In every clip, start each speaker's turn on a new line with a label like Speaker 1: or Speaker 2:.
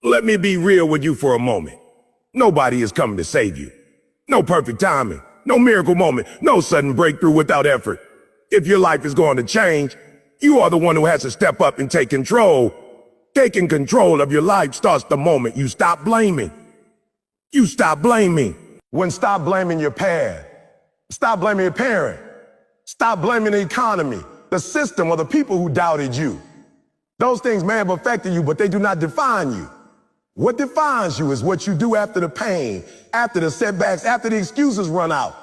Speaker 1: Let me be real with you for a moment. Nobody is coming to save you. No perfect timing, no miracle moment, no sudden breakthrough without effort. If your life is going to change, you are the one who has to step up and take control. Taking control of your life starts the moment you stop blaming. You stop blaming. Stop blaming your past. Stop blaming your parent. Stop blaming the economy, the system, or the people who doubted you. Those things may have affected you, but they do not define you. What defines you is what you do after the pain, after the setbacks, after the excuses run out.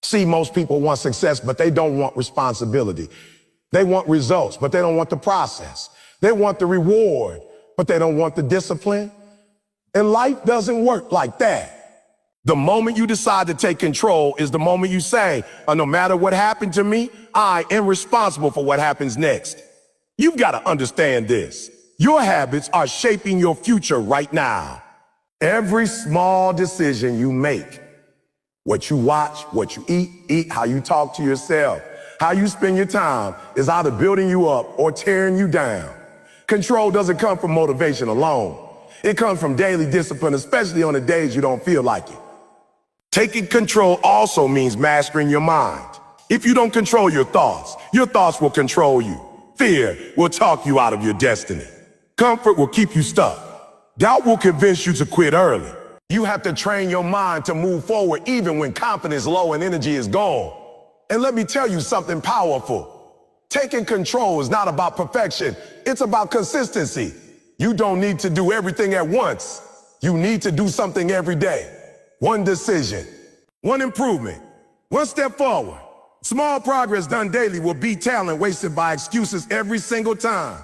Speaker 1: See, most people want success, but they don't want responsibility. They want results, but they don't want the process. They want the reward, but they don't want the discipline. And life doesn't work like that. The moment you decide to take control is the moment you say, no matter what happened to me, I am responsible for what happens next. You've got to understand this. Your habits are shaping your future right now. Every small decision you make, what you watch, what you eat, how you talk to yourself, how you spend your time is either building you up or tearing you down. Control doesn't come from motivation alone. It comes from daily discipline, especially on the days you don't feel like it. Taking control also means mastering your mind. If you don't control your thoughts will control you. Fear will talk you out of your destiny. Comfort will keep you stuck. Doubt will convince you to quit early. You have to train your mind to move forward even when confidence is low and energy is gone. And let me tell you something powerful. Taking control is not about perfection. It's about consistency. You don't need to do everything at once. You need to do something every day. One decision, one improvement, one step forward. Small progress done daily will beat talent wasted by excuses every single time.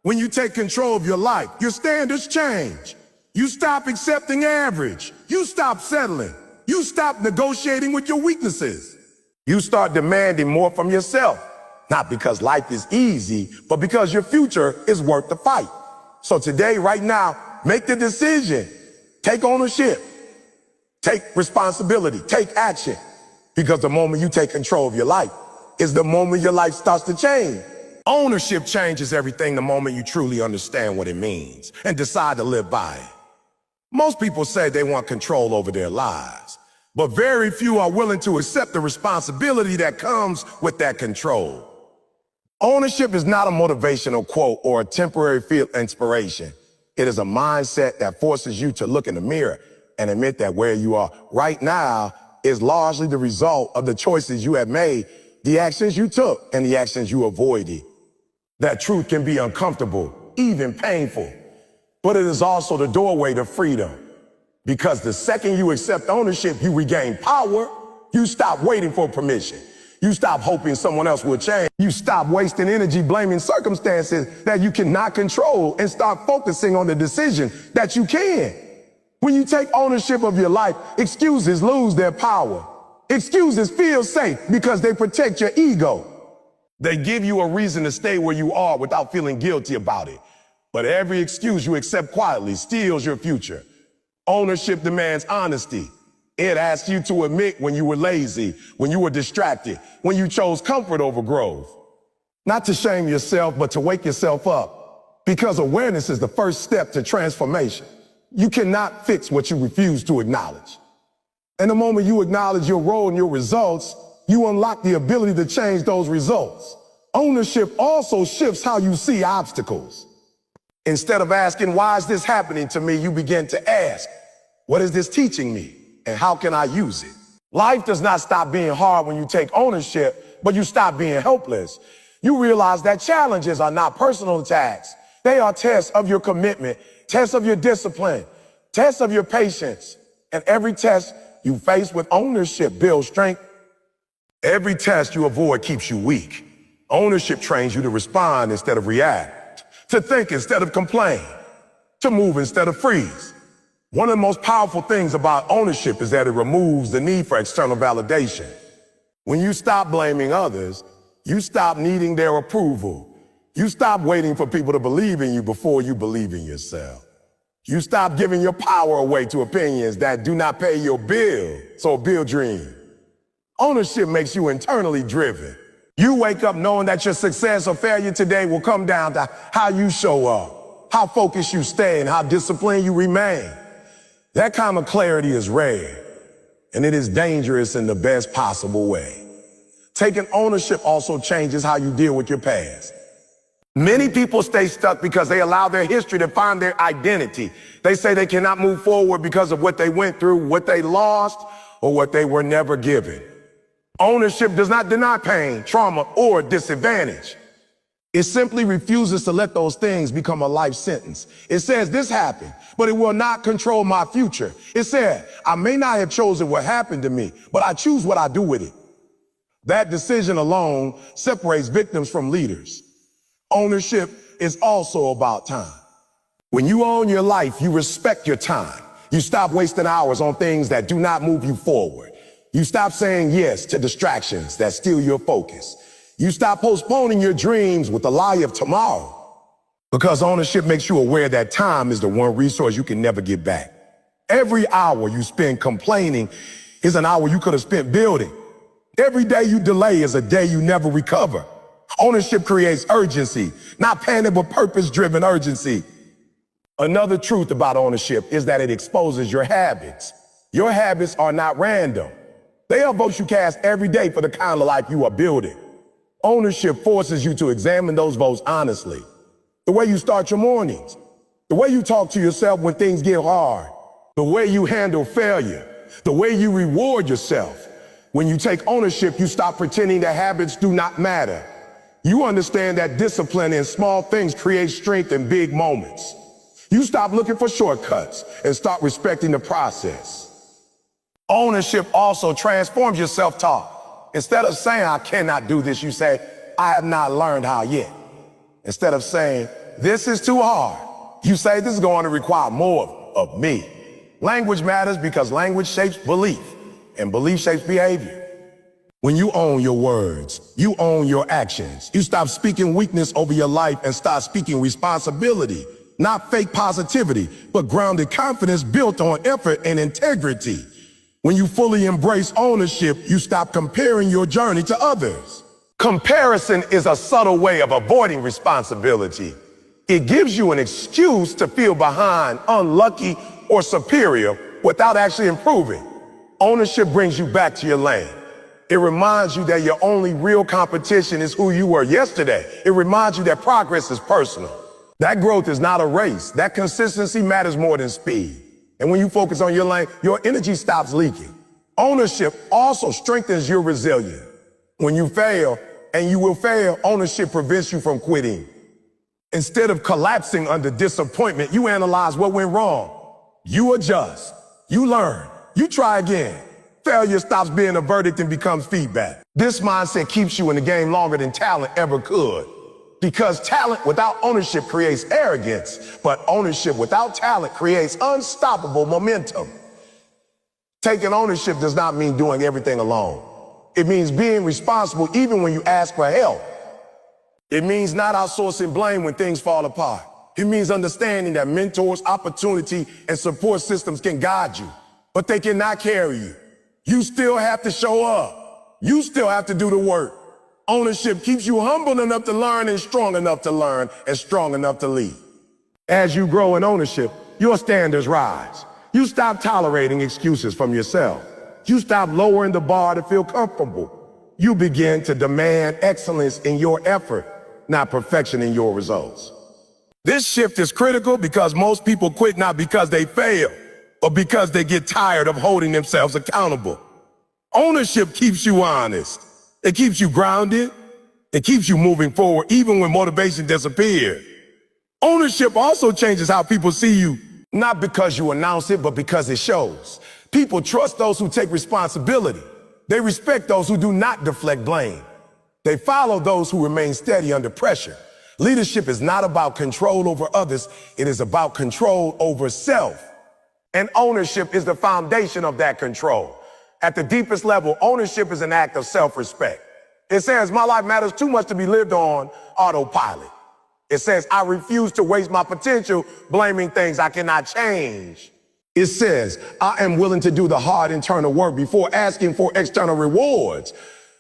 Speaker 1: When you take control of your life, your standards change. You stop accepting average. You stop settling. You stop negotiating with your weaknesses. You start demanding more from yourself, not because life is easy, but because your future is worth the fight. So today, right now, make the decision. Take ownership. Take responsibility. Take action. Because the moment you take control of your life is the moment your life starts to change. Ownership changes everything the moment you truly understand what it means and decide to live by it. Most people say they want control over their lives, but very few are willing to accept the responsibility that comes with that control. Ownership is not a motivational quote or a temporary feel inspiration. It is a mindset that forces you to look in the mirror and admit that where you are right now is largely the result of the choices you have made, the actions you took, and the actions you avoided. That truth can be uncomfortable, even painful, but it is also the doorway to freedom. Because the second you accept ownership, you regain power. You stop waiting for permission. You stop hoping someone else will change. You stop wasting energy blaming circumstances that you cannot control and start focusing on the decision that you can. When you take ownership of your life, excuses lose their power. Excuses feel safe because they protect your ego. They give you a reason to stay where you are without feeling guilty about it. But every excuse you accept quietly steals your future. Ownership demands honesty. It asks you to admit when you were lazy, when you were distracted, when you chose comfort over growth. Not to shame yourself, but to wake yourself up. Because awareness is the first step to transformation. You cannot fix what you refuse to acknowledge. And the moment you acknowledge your role and your results, you unlock the ability to change those results. Ownership also shifts how you see obstacles. Instead of asking, why is this happening to me? You begin to ask, what is this teaching me? And how can I use it? Life does not stop being hard when you take ownership, but you stop being helpless. You realize that challenges are not personal attacks. They are tests of your commitment, tests of your discipline, tests of your patience. And every test you face with ownership builds strength. Every test you avoid keeps you weak. Ownership trains you to respond instead of react, to think instead of complain, to move instead of freeze. One of the most powerful things about ownership is that it removes the need for external validation. When you stop blaming others, you stop needing their approval. You stop waiting for people to believe in you before you believe in yourself. You stop giving your power away to opinions that do not pay your bill, so build dreams. Ownership makes you internally driven. You wake up knowing that your success or failure today will come down to how you show up. how focused you stay, and how disciplined you remain. That kind of clarity is rare, and it is dangerous in the best possible way. Taking ownership also changes how you deal with your past. Many people stay stuck because they allow their history to define their identity. They say they cannot move forward because of what they went through, what they lost, or what they were never given. Ownership does not deny pain, trauma, or disadvantage. It simply refuses to let those things become a life sentence. It says this happened, but it will not control my future. It said, I may not have chosen what happened to me, but I choose what I do with it. That decision alone separates victims from leaders. Ownership is also about time. When you own your life, you respect your time. You stop wasting hours on things that do not move you forward. You stop saying yes to distractions that steal your focus. You stop postponing your dreams with the lie of tomorrow. Because ownership makes you aware that time is the one resource you can never get back. Every hour you spend complaining is an hour you could have spent building. Every day you delay is a day you never recover. Ownership creates urgency, not panic, but purpose-driven urgency. Another truth about ownership is that it exposes your habits. Your habits are not random. They are votes you cast every day for the kind of life you are building. Ownership forces you to examine those votes honestly. The way you start your mornings, the way you talk to yourself when things get hard, the way you handle failure, the way you reward yourself. When you take ownership, you stop pretending that habits do not matter. You understand that discipline in small things creates strength in big moments. You stop looking for shortcuts and start respecting the process. Ownership also transforms your self-talk. Instead of saying, I cannot do this, you say, I have not learned how yet. Instead of saying, this is too hard, you say, this is going to require more of me. Language matters because language shapes belief, and belief shapes behavior. When you own your words, you own your actions. You stop speaking weakness over your life and start speaking responsibility. Not fake positivity, but grounded confidence built on effort and integrity. When you fully embrace ownership, you stop comparing your journey to others. Comparison is a subtle way of avoiding responsibility. It gives you an excuse to feel behind, unlucky, or superior without actually improving. Ownership brings you back to your lane. It reminds you that your only real competition is who you were yesterday. It reminds you that progress is personal. That growth is not a race. That consistency matters more than speed. And when you focus on your lane, your energy stops leaking. Ownership also strengthens your resilience. When you fail, and you will fail, ownership prevents you from quitting. Instead of collapsing under disappointment, you analyze what went wrong. You adjust. You learn. You try again. Failure stops being a verdict and becomes feedback. This mindset keeps you in the game longer than talent ever could. Because talent without ownership creates arrogance, but ownership without talent creates unstoppable momentum. Taking ownership does not mean doing everything alone. It means being responsible even when you ask for help. It means not outsourcing blame when things fall apart. It means understanding that mentors, opportunity, and support systems can guide you, but they cannot carry you. You still have to show up. You still have to do the work. Ownership keeps you humble enough to learn and strong enough to learn and strong enough to lead. As you grow in ownership, your standards rise. You stop tolerating excuses from yourself. You stop lowering the bar to feel comfortable. You begin to demand excellence in your effort, not perfection in your results. This shift is critical because most people quit not because they fail, but because they get tired of holding themselves accountable. Ownership keeps you honest. It keeps you grounded. It keeps you moving forward even when motivation disappears. Ownership also changes how people see you, not because you announce it, but because it shows. People trust those who take responsibility. They respect those who do not deflect blame. They follow those who remain steady under pressure. Leadership is not about control over others. It is about control over self. And ownership is the foundation of that control. At the deepest level, ownership is an act of self-respect. It says, my life matters too much to be lived on autopilot. It says, I refuse to waste my potential blaming things I cannot change. It says, I am willing to do the hard internal work before asking for external rewards.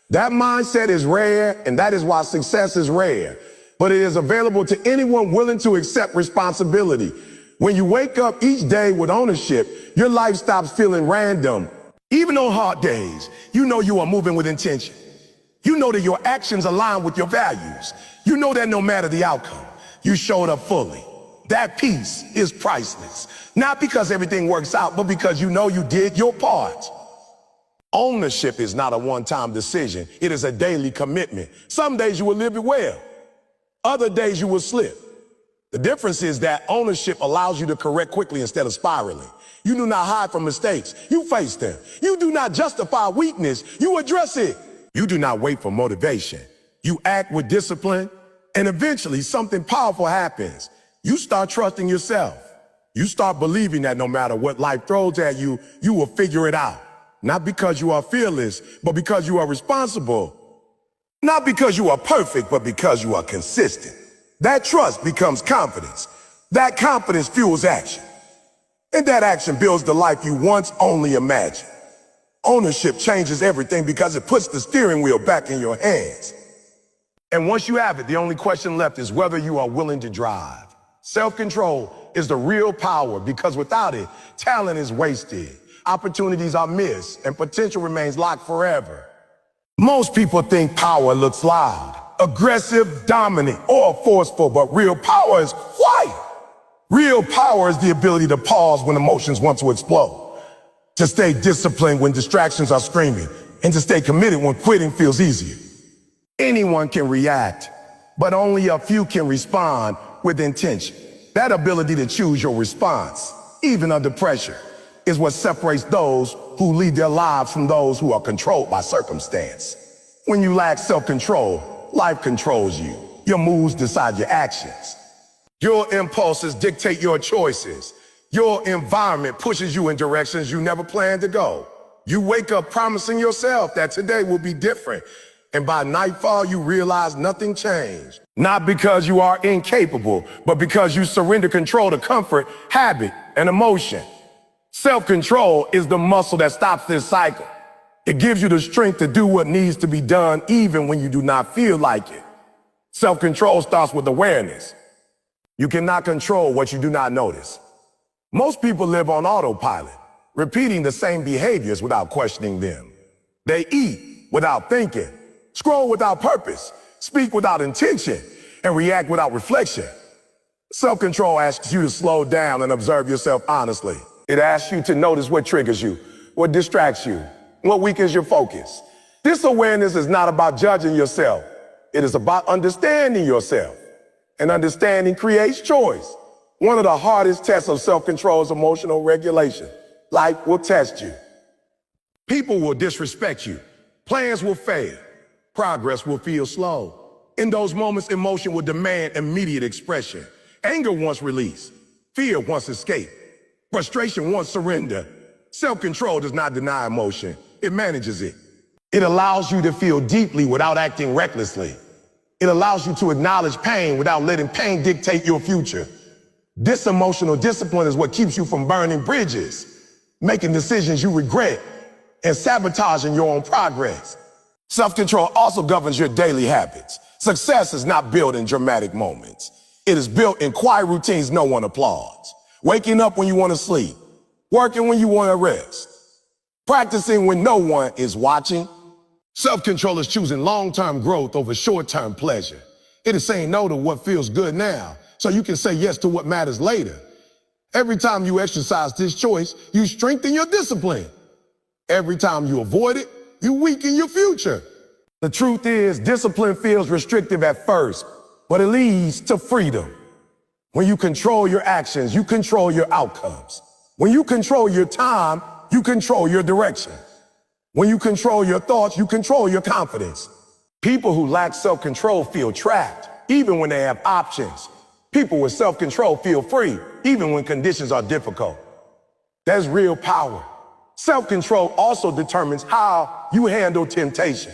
Speaker 1: That mindset is rare, and that is why success is rare. but it is available to anyone willing to accept responsibility. When you wake up each day with ownership, your life stops feeling random. Even on hard days, you know you are moving with intention. You know that your actions align with your values. You know that no matter the outcome, you showed up fully. That peace is priceless. Not because everything works out, but because you know you did your part. Ownership is not a one-time decision. It is a daily commitment. Some days you will live it well. Other days you will slip. The difference is that ownership allows you to correct quickly instead of spiraling. You do not hide from mistakes. You face them. You do not justify weakness. You address it. You do not wait for motivation. You act with discipline, and eventually something powerful happens. You start trusting yourself. You start believing that no matter what life throws at you, you will figure it out. Not because you are fearless, but because you are responsible. Not because you are perfect, but because you are consistent. That trust becomes confidence. That confidence fuels action. And that action builds the life you once only imagined. Ownership changes everything because it puts the steering wheel back in your hands. And once you have it, the only question left is whether you are willing to drive. Self-control is the real power because without it, talent is wasted, opportunities are missed, and potential remains locked forever. Most people think power looks loud, aggressive, dominant, or forceful, but real power is quiet. Real power is the ability to pause when emotions want to explode, to stay disciplined when distractions are screaming, and to stay committed when quitting feels easier. Anyone can react, but only a few can respond with intention. That ability to choose your response, even under pressure, is what separates those who lead their lives from those who are controlled by circumstance. When you lack self-control, life controls you. Your moods decide your actions. Your impulses dictate your choices. Your environment pushes you in directions you never planned to go. You wake up promising yourself that today will be different. And by nightfall, you realize nothing changed. Not because you are incapable, but because you surrender control to comfort, habit, and emotion. Self-control is the muscle that stops this cycle. It gives you the strength to do what needs to be done even when you do not feel like it. Self-control starts with awareness. You cannot control what you do not notice. Most people live on autopilot, repeating the same behaviors without questioning them. They eat without thinking, scroll without purpose, speak without intention, and react without reflection. Self-control asks you to slow down and observe yourself honestly. It asks you to notice what triggers you, what distracts you, what weakens your focus. This awareness is not about judging yourself. It is about understanding yourself. And understanding creates choice. One of the hardest tests of self-control is emotional regulation. Life will test you. People will disrespect you. Plans will fail. Progress will feel slow. In those moments, emotion will demand immediate expression. Anger wants release. Fear wants escape. Frustration wants surrender. Self-control does not deny emotion. It manages it. It allows you to feel deeply without acting recklessly. It allows you to acknowledge pain without letting pain dictate your future. This emotional discipline is what keeps you from burning bridges, making decisions you regret, and sabotaging your own progress. Self-control also governs your daily habits. Success is not built in dramatic moments. It is built in quiet routines no one applauds. Waking up when you want to sleep, working when you want to rest, practicing when no one is watching. Self-control is choosing long-term growth over short-term pleasure. It is saying no to what feels good now, so you can say yes to what matters later. Every time you exercise this choice, you strengthen your discipline. Every time you avoid it, you weaken your future. The truth is, discipline feels restrictive at first, but it leads to freedom. When you control your actions, you control your outcomes. When you control your time, you control your direction. When you control your thoughts, you control your confidence. People who lack self-control feel trapped, even when they have options. People with self-control feel free, even when conditions are difficult. That's real power. Self-control also determines how you handle temptation.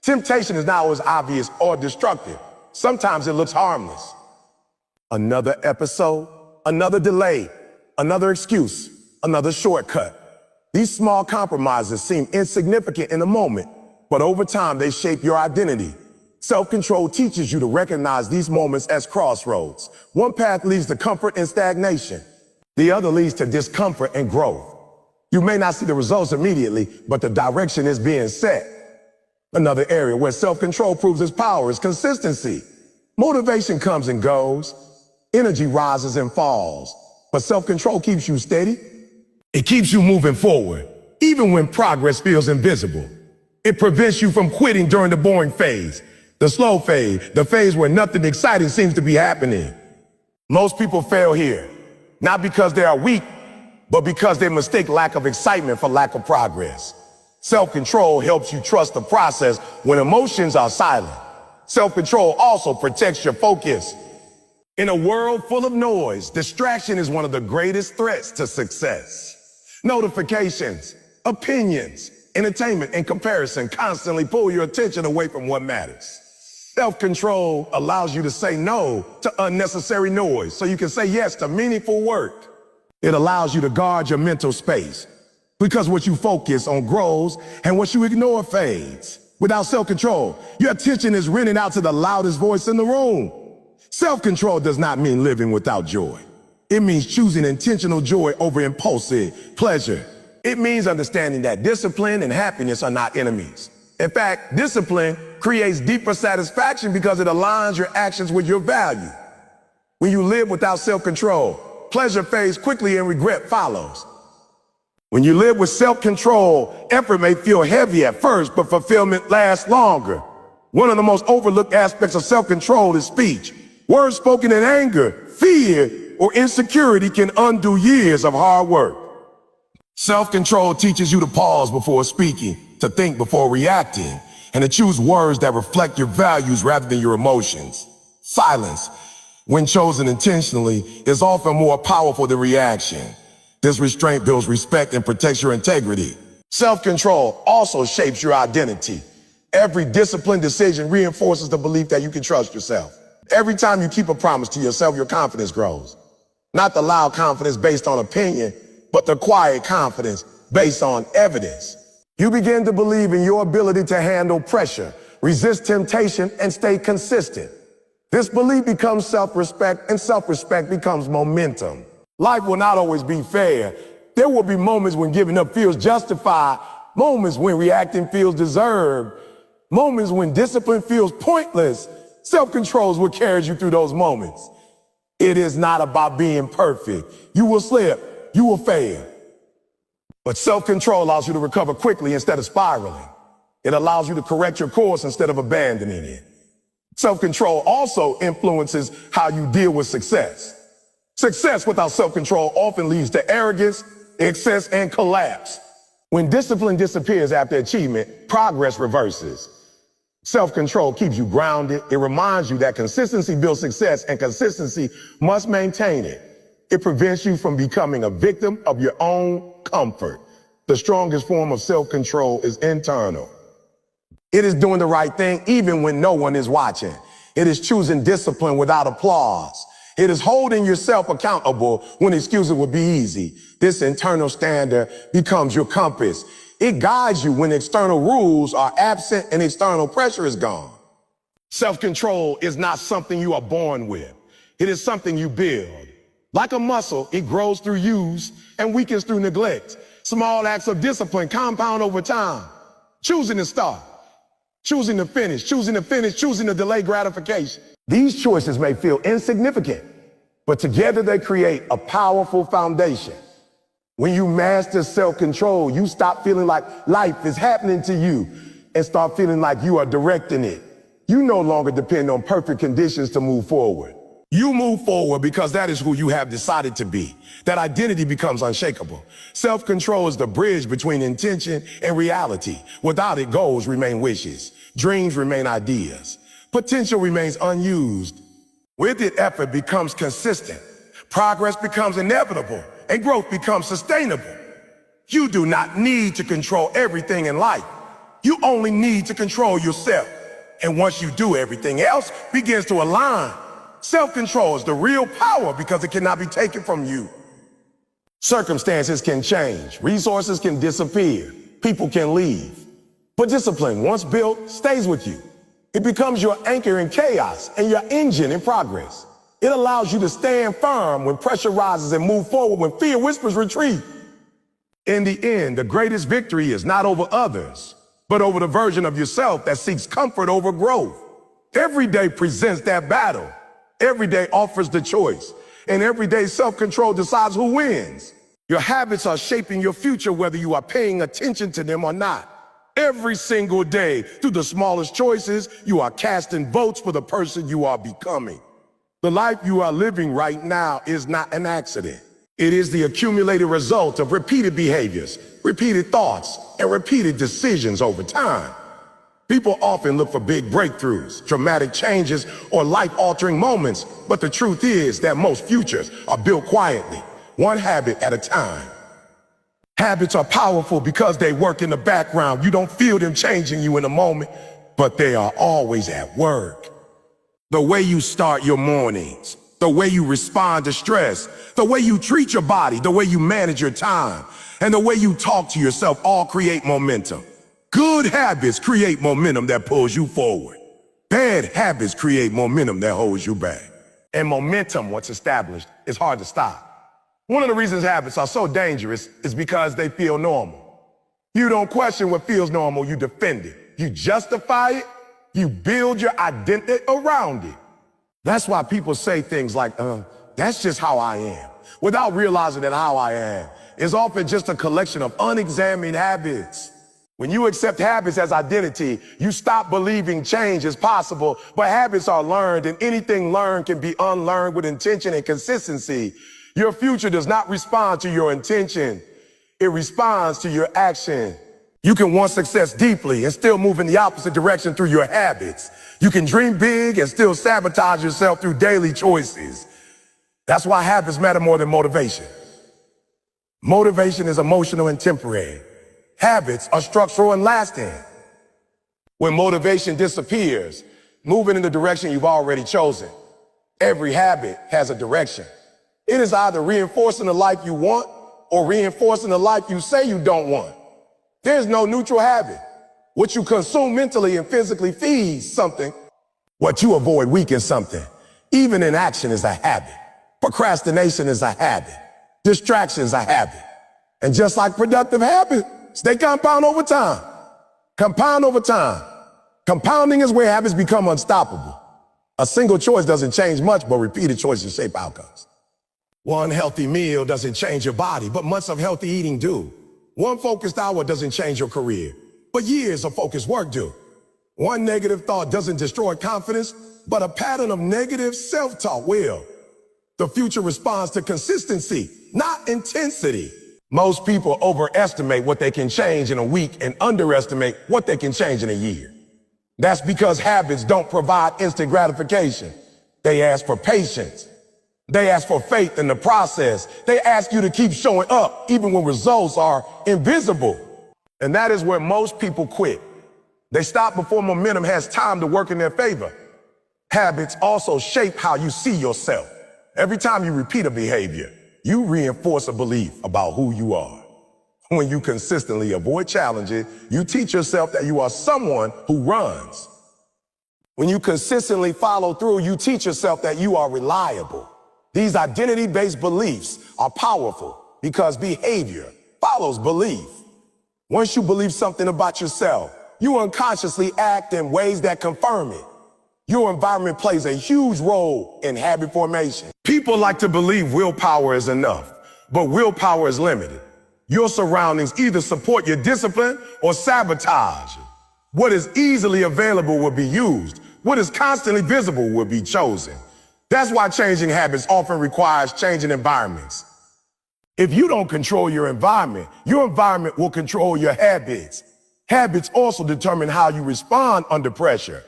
Speaker 1: Temptation is not always obvious or destructive. Sometimes it looks harmless. Another episode, another delay, another excuse, another shortcut. These small compromises seem insignificant in the moment, but over time they shape your identity. Self-control teaches you to recognize these moments as crossroads. One path leads to comfort and stagnation. The other leads to discomfort and growth. You may not see the results immediately, but the direction is being set. Another area where self-control proves its power is consistency. Motivation comes and goes. Energy rises and falls. But self-control keeps you steady. It keeps you moving forward, even when progress feels invisible. It prevents you from quitting during the boring phase, the slow phase, the phase where nothing exciting seems to be happening. Most people fail here, not because they are weak, but because they mistake lack of excitement for lack of progress. Self-control helps you trust the process when emotions are silent. Self-control also protects your focus. In a world full of noise, distraction is one of the greatest threats to success. Notifications, opinions, entertainment, and comparison constantly pull your attention away from what matters. Self-control allows you to say no to unnecessary noise so you can say yes to meaningful work. It allows you to guard your mental space because what you focus on grows and what you ignore fades. Without self-control, your attention is rented out to the loudest voice in the room. Self-control does not mean living without joy. It means choosing intentional joy over impulsive pleasure. It means understanding that discipline and happiness are not enemies. In fact, discipline creates deeper satisfaction because it aligns your actions with your value. When you live without self-control, pleasure fades quickly and regret follows. When you live with self-control, effort may feel heavy at first, but fulfillment lasts longer. One of the most overlooked aspects of self-control is speech. Words spoken in anger, fear, or insecurity can undo years of hard work. Self-control teaches you to pause before speaking, to think before reacting, and to choose words that reflect your values rather than your emotions. Silence, when chosen intentionally, is often more powerful than reaction. This restraint builds respect and protects your integrity. Self-control also shapes your identity. Every disciplined decision reinforces the belief that you can trust yourself. Every time you keep a promise to yourself, your confidence grows. Not the loud confidence based on opinion, but the quiet confidence based on evidence. You begin to believe in your ability to handle pressure, resist temptation, and stay consistent. This belief becomes self-respect, and self-respect becomes momentum. Life will not always be fair. There will be moments when giving up feels justified, moments when reacting feels deserved, moments when discipline feels pointless. Self-control is what carries you through those moments. It is not about being perfect. You will slip, you will fail. But self-control allows you to recover quickly instead of spiraling. It allows you to correct your course instead of abandoning it. Self-control also influences how you deal with success. Success without self-control often leads to arrogance, excess, and collapse. When discipline disappears after achievement, progress reverses. Self-control keeps you grounded. It reminds you that consistency builds success and consistency must maintain it. It prevents you from becoming a victim of your own comfort. The strongest form of self-control is internal. It is doing the right thing even when no one is watching. It is choosing discipline without applause. It is holding yourself accountable when excuses would be easy. This internal standard becomes your compass. It guides you when external rules are absent and external pressure is gone. Self-control is not something you are born with. It is something you build. Like a muscle, it grows through use and weakens through neglect. Small acts of discipline compound over time. Choosing to start, choosing to finish, choosing to delay gratification. These choices may feel insignificant, but together they create a powerful foundation. When you master self-control, you stop feeling like life is happening to you and start feeling like you are directing it. You no longer depend on perfect conditions to move forward. You move forward because that is who you have decided to be. That identity becomes unshakable. Self-control is the bridge between intention and reality. Without it, goals remain wishes. Dreams remain ideas. Potential remains unused. With it, effort becomes consistent. Progress becomes inevitable. And growth becomes sustainable. You do not need to control everything in life. You only need to control yourself. And once you do, everything else begins to align. Self-control is the real power because it cannot be taken from you. Circumstances can change. Resources can disappear. People can leave. But discipline, once built, stays with you. It becomes your anchor in chaos and your engine in progress. It allows you to stand firm when pressure rises and move forward when fear whispers retreat. In the end, the greatest victory is not over others, but over the version of yourself that seeks comfort over growth. Every day presents that battle. Every day offers the choice. And every day self-control decides who wins. Your habits are shaping your future whether you are paying attention to them or not. Every single day, through the smallest choices, you are casting votes for the person you are becoming. The life you are living right now is not an accident. It is the accumulated result of repeated behaviors, repeated thoughts, and repeated decisions over time. People often look for big breakthroughs, dramatic changes, or life-altering moments, but the truth is that most futures are built quietly, one habit at a time. Habits are powerful because they work in the background. You don't feel them changing you in a moment, but they are always at work. The way you start your mornings, the way you respond to stress, the way you treat your body, the way you manage your time, and the way you talk to yourself all create momentum. Good habits create momentum that pulls you forward. Bad habits create momentum that holds you back. And momentum, once established, is hard to stop. One of the reasons habits are so dangerous is because they feel normal. You don't question what feels normal, you defend it. You justify it, you build your identity around it. That's why people say things like, that's just how I am, without realizing that how I am is often just a collection of unexamined habits. When you accept habits as identity, you stop believing change is possible, but habits are learned, and anything learned can be unlearned with intention and consistency. Your future does not respond to your intention. It responds to your action. You can want success deeply and still move in the opposite direction through your habits. You can dream big and still sabotage yourself through daily choices. That's why habits matter more than motivation. Motivation is emotional and temporary. Habits are structural and lasting. When motivation disappears, moving in the direction you've already chosen. Every habit has a direction. It is either reinforcing the life you want or reinforcing the life you say you don't want. There's no neutral habit. What you consume mentally and physically feeds something. What you avoid weakens something. Even inaction is a habit. Procrastination is a habit. Distraction is a habit. And just like productive habits, they compound over time. Compound over time. Compounding is where habits become unstoppable. A single choice doesn't change much, but repeated choices shape outcomes. One healthy meal doesn't change your body, but months of healthy eating do. One focused hour doesn't change your career, but years of focused work do. One negative thought doesn't destroy confidence, but a pattern of negative self-talk will. The future responds to consistency, not intensity. Most people overestimate what they can change in a week and underestimate what they can change in a year. That's because habits don't provide instant gratification. They ask for patience. They ask for faith in the process. They ask you to keep showing up even when results are invisible. And that is where most people quit. They stop before momentum has time to work in their favor. Habits also shape how you see yourself. Every time you repeat a behavior, you reinforce a belief about who you are. When you consistently avoid challenges, you teach yourself that you are someone who runs. When you consistently follow through, you teach yourself that you are reliable. These identity-based beliefs are powerful because behavior follows belief. Once you believe something about yourself, you unconsciously act in ways that confirm it. Your environment plays a huge role in habit formation. People like to believe willpower is enough, but willpower is limited. Your surroundings either support your discipline or sabotage it. What is easily available will be used. What is constantly visible will be chosen. That's why changing habits often requires changing environments. If you don't control your environment will control your habits. Habits also determine how you respond under pressure.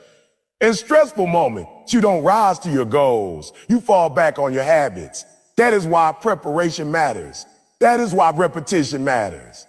Speaker 1: In stressful moments, you don't rise to your goals. You fall back on your habits. That is why preparation matters. That is why repetition matters.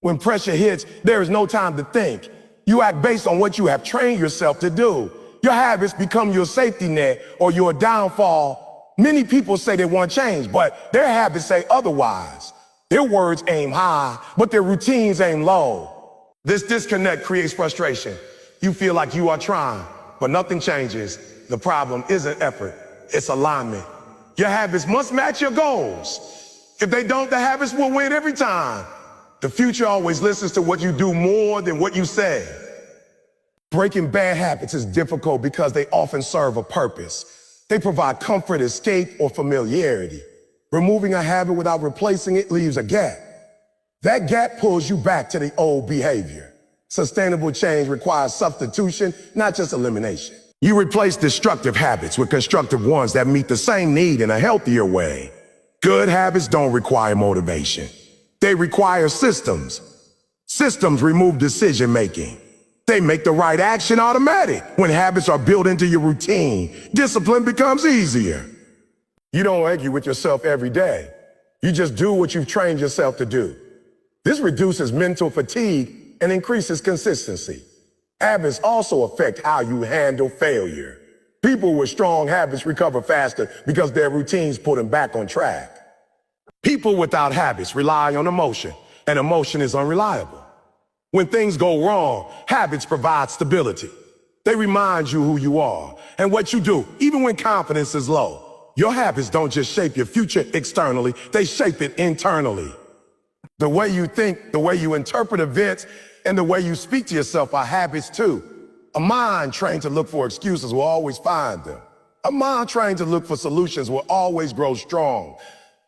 Speaker 1: When pressure hits, there is no time to think. You act based on what you have trained yourself to do. Your habits become your safety net or your downfall. Many people say they want change, but their habits say otherwise. Their words aim high, but their routines aim low. This disconnect creates frustration. You feel like you are trying, but nothing changes. The problem isn't effort, it's alignment. Your habits must match your goals. If they don't, the habits will win every time. The future always listens to what you do more than what you say. Breaking bad habits is difficult because they often serve a purpose. They provide comfort, escape, or familiarity. Removing a habit without replacing it leaves a gap. That gap pulls you back to the old behavior. Sustainable change requires substitution, not just elimination. You replace destructive habits with constructive ones that meet the same need in a healthier way. Good habits don't require motivation. They require systems. Systems remove decision-making. They make the right action automatic. When habits are built into your routine, discipline becomes easier. You don't argue with yourself every day. You just do what you've trained yourself to do. This reduces mental fatigue and increases consistency. Habits also affect how you handle failure. People with strong habits recover faster because their routines put them back on track. People without habits rely on emotion, and emotion is unreliable. When things go wrong, habits provide stability. They remind you who you are and what you do, even when confidence is low. Your habits don't just shape your future externally, they shape it internally. The way you think, the way you interpret events, and the way you speak to yourself are habits too. A mind trained to look for excuses will always find them. A mind trained to look for solutions will always grow strong.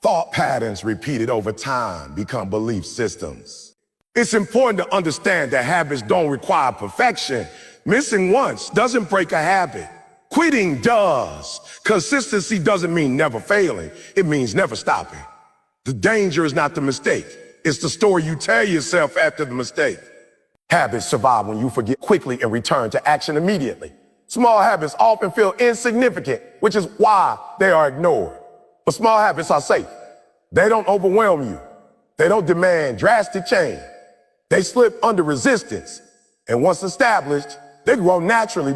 Speaker 1: Thought patterns repeated over time become belief systems. It's important to understand that habits don't require perfection. Missing once doesn't break a habit. Quitting does. Consistency doesn't mean never failing. It means never stopping. The danger is not the mistake. It's the story you tell yourself after the mistake. Habits survive when you forget quickly and return to action immediately. Small habits often feel insignificant, which is why they are ignored. But small habits are safe. They don't overwhelm you. They don't demand drastic change. They slip under resistance. And once established, they grow naturally.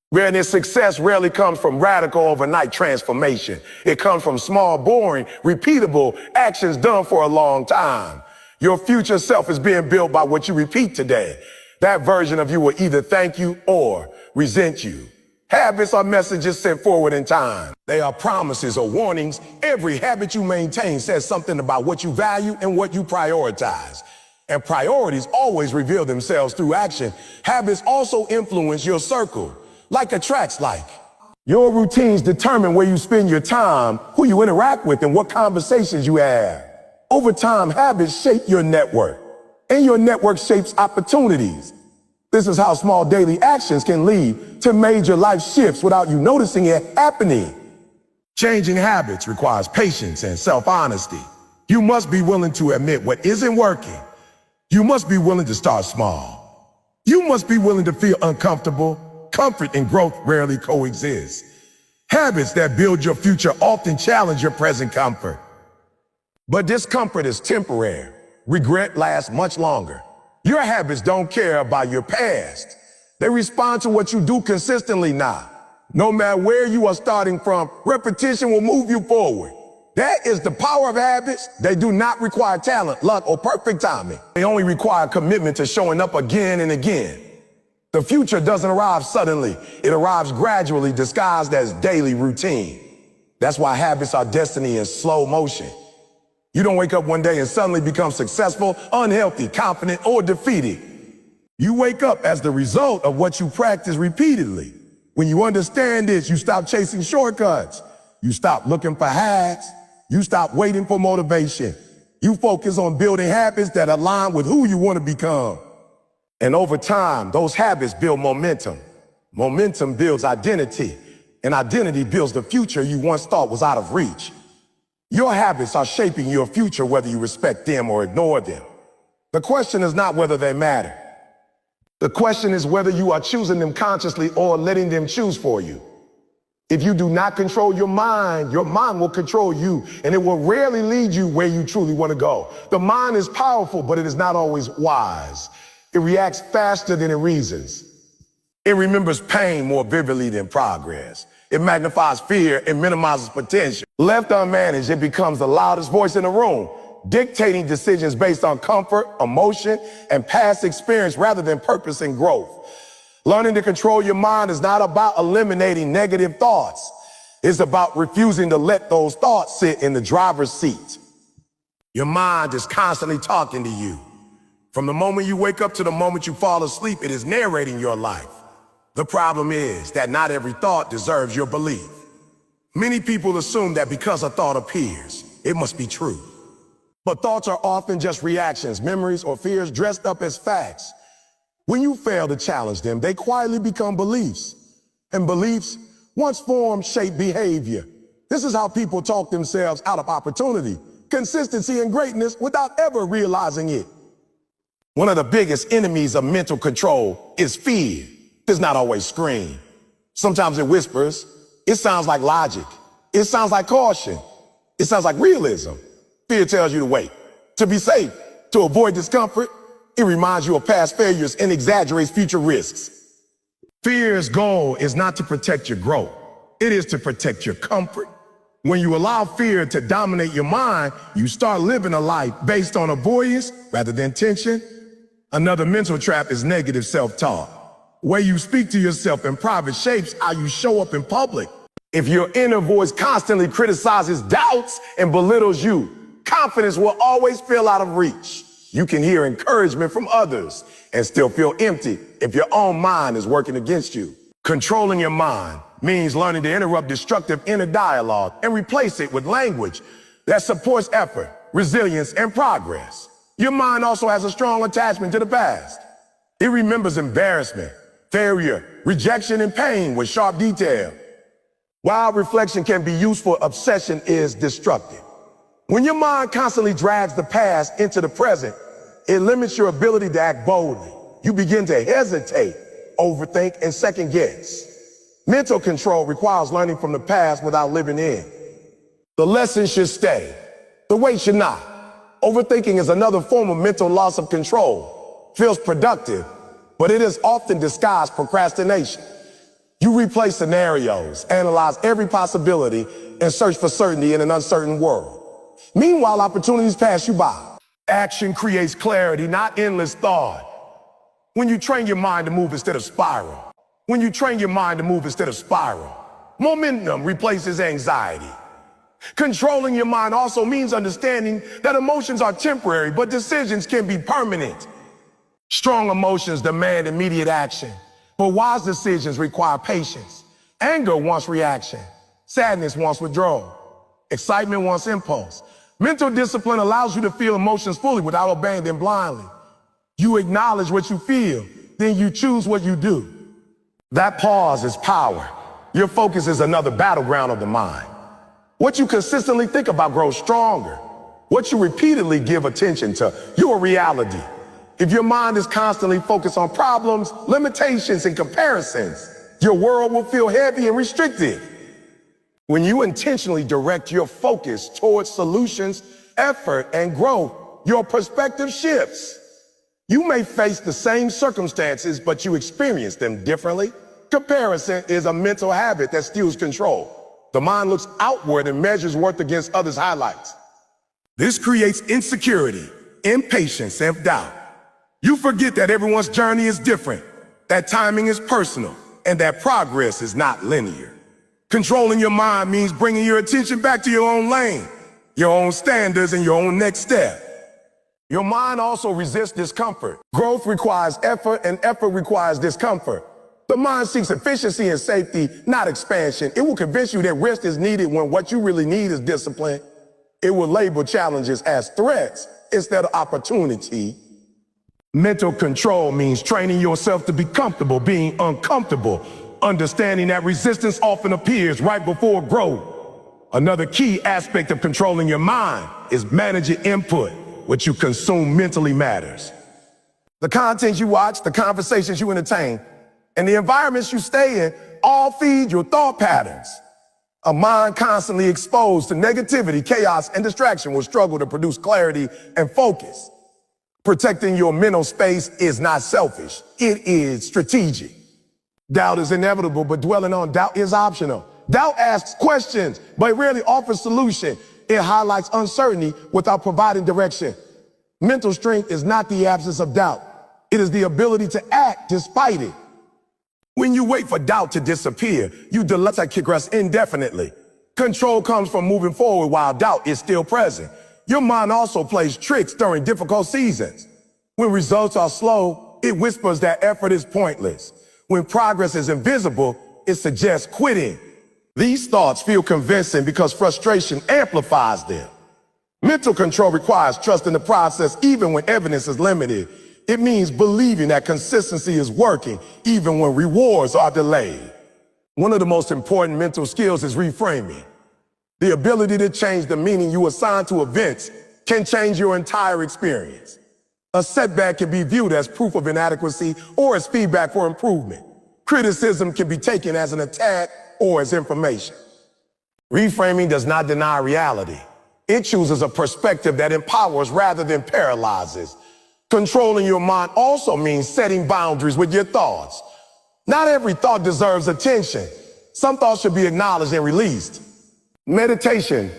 Speaker 1: Whereas success rarely comes from radical overnight transformation. It comes from small, boring, repeatable actions done for a long time. Your future self is being built by what you repeat today. That version of you will either thank you or resent you. Habits are messages sent forward in time. They are promises or warnings. Every habit you maintain says something about what you value and what you prioritize. And priorities always reveal themselves through action. Habits also influence your circle, like attracts like. Your routines determine where you spend your time, who you interact with, and what conversations you have. Over time, habits shape your network, and your network shapes opportunities. This is how small daily actions can lead to major life shifts without you noticing it happening. Changing habits requires patience and self-honesty. You must be willing to admit what isn't working. You must be willing to start small. You must be willing to feel uncomfortable. Comfort and growth rarely coexist. Habits that build your future often challenge your present comfort. But discomfort is temporary. Regret lasts much longer. Your habits don't care about your past. They respond to what you do consistently now. No matter where you are starting from, repetition will move you forward. That is the power of habits. They do not require talent, luck, or perfect timing. They only require commitment to showing up again and again. The future doesn't arrive suddenly. It arrives gradually, disguised as daily routine. That's why habits are destiny in slow motion. You don't wake up one day and suddenly become successful, unhealthy, confident, or defeated. You wake up as the result of what you practice repeatedly. When you understand this, you stop chasing shortcuts. You stop looking for hacks. You stop waiting for motivation. You focus on building habits that align with who you want to become. And over time, those habits build momentum. Momentum builds identity, and identity builds the future you once thought was out of reach. Your habits are shaping your future whether you respect them or ignore them. The question is not whether they matter. The question is whether you are choosing them consciously or letting them choose for you. If you do not control your mind will control you, and it will rarely lead you where you truly want to go. The mind is powerful, but it is not always wise. It reacts faster than it reasons. It remembers pain more vividly than progress. It magnifies fear and minimizes potential. Left unmanaged, it becomes the loudest voice in the room, dictating decisions based on comfort, emotion, and past experience rather than purpose and growth. Learning to control your mind is not about eliminating negative thoughts. It's about refusing to let those thoughts sit in the driver's seat. Your mind is constantly talking to you. From the moment you wake up to the moment you fall asleep, it is narrating your life. The problem is that not every thought deserves your belief. Many people assume that because a thought appears, it must be true. But thoughts are often just reactions, memories, or fears dressed up as facts. When you fail to challenge them, they quietly become beliefs. And beliefs, once formed, shape behavior. This is how people talk themselves out of opportunity, consistency, and greatness without ever realizing it. One of the biggest enemies of mental control is fear. It does not always scream. Sometimes it whispers. It sounds like logic. It sounds like caution. It sounds like realism. Fear tells you to wait, to be safe, to avoid discomfort. It reminds you of past failures and exaggerates future risks. Fear's goal is not to protect your growth. It is to protect your comfort. When you allow fear to dominate your mind, you start living a life based on avoidance rather than tension. Another mental trap is negative self-talk. Where you speak to yourself in private shapes how you show up in public. If your inner voice constantly criticizes, doubts, and belittles you, confidence will always feel out of reach. You can hear encouragement from others and still feel empty if your own mind is working against you. Controlling your mind means learning to interrupt destructive inner dialogue and replace it with language that supports effort, resilience, and progress. Your mind also has a strong attachment to the past. It remembers embarrassment, failure, rejection, and pain with sharp detail. While reflection can be useful, obsession is destructive. When your mind constantly drags the past into the present, it limits your ability to act boldly. You begin to hesitate, overthink, and second guess. Mental control requires learning from the past without living in. The lesson should stay. The weight should not. Overthinking is another form of mental loss of control. Feels productive, but it is often disguised procrastination. You replay scenarios, analyze every possibility, and search for certainty in an uncertain world. Meanwhile, opportunities pass you by. Action creates clarity, not endless thought. When you train your mind to move instead of spiral. When you train your mind to move instead of spiral. Momentum replaces anxiety. Controlling your mind also means understanding that emotions are temporary, but decisions can be permanent. Strong emotions demand immediate action, but wise decisions require patience. Anger wants reaction. Sadness wants withdrawal. Excitement wants impulse. Mental discipline allows you to feel emotions fully without obeying them blindly. You acknowledge what you feel, then you choose what you do. That pause is power. Your focus is another battleground of the mind. What you consistently think about grows stronger. What you repeatedly give attention to, your reality. If your mind is constantly focused on problems, limitations, and comparisons, your world will feel heavy and restricted. When you intentionally direct your focus towards solutions, effort, and growth, your perspective shifts. You may face the same circumstances, but you experience them differently. Comparison is a mental habit that steals control. The mind looks outward and measures worth against others' highlights. This creates insecurity, impatience, self-doubt. You forget that everyone's journey is different, that timing is personal, and that progress is not linear. Controlling your mind means bringing your attention back to your own lane, your own standards, and your own next step. Your mind also resists discomfort. Growth requires effort, and effort requires discomfort. The mind seeks efficiency and safety, not expansion. It will convince you that rest is needed when what you really need is discipline. It will label challenges as threats instead of opportunity. Mental control means training yourself to be comfortable being uncomfortable, understanding that resistance often appears right before growth. Another key aspect of controlling your mind is managing input. What you consume mentally matters. The content you watch, the conversations you entertain, and the environments you stay in all feed your thought patterns. A mind constantly exposed to negativity, chaos, and distraction will struggle to produce clarity and focus. Protecting your mental space is not selfish. It is strategic. Doubt is inevitable, but dwelling on doubt is optional. Doubt asks questions, but rarely offers solution. It highlights uncertainty without providing direction. Mental strength is not the absence of doubt. It is the ability to act despite it. When you wait for doubt to disappear, you delay progress indefinitely. Control comes from moving forward while doubt is still present. Your mind also plays tricks during difficult seasons. When results are slow, it whispers that effort is pointless. When progress is invisible, it suggests quitting. These thoughts feel convincing because frustration amplifies them. Mental control requires trust in the process even when evidence is limited. It means believing that consistency is working even when rewards are delayed. One of the most important mental skills is reframing. The ability to change the meaning you assign to events can change your entire experience. A setback can be viewed as proof of inadequacy or as feedback for improvement. Criticism can be taken as an attack or as information. Reframing does not deny reality. It chooses a perspective that empowers rather than paralyzes. Controlling your mind also means setting boundaries with your thoughts. Not every thought deserves attention. Some thoughts should be acknowledged and released. Meditation,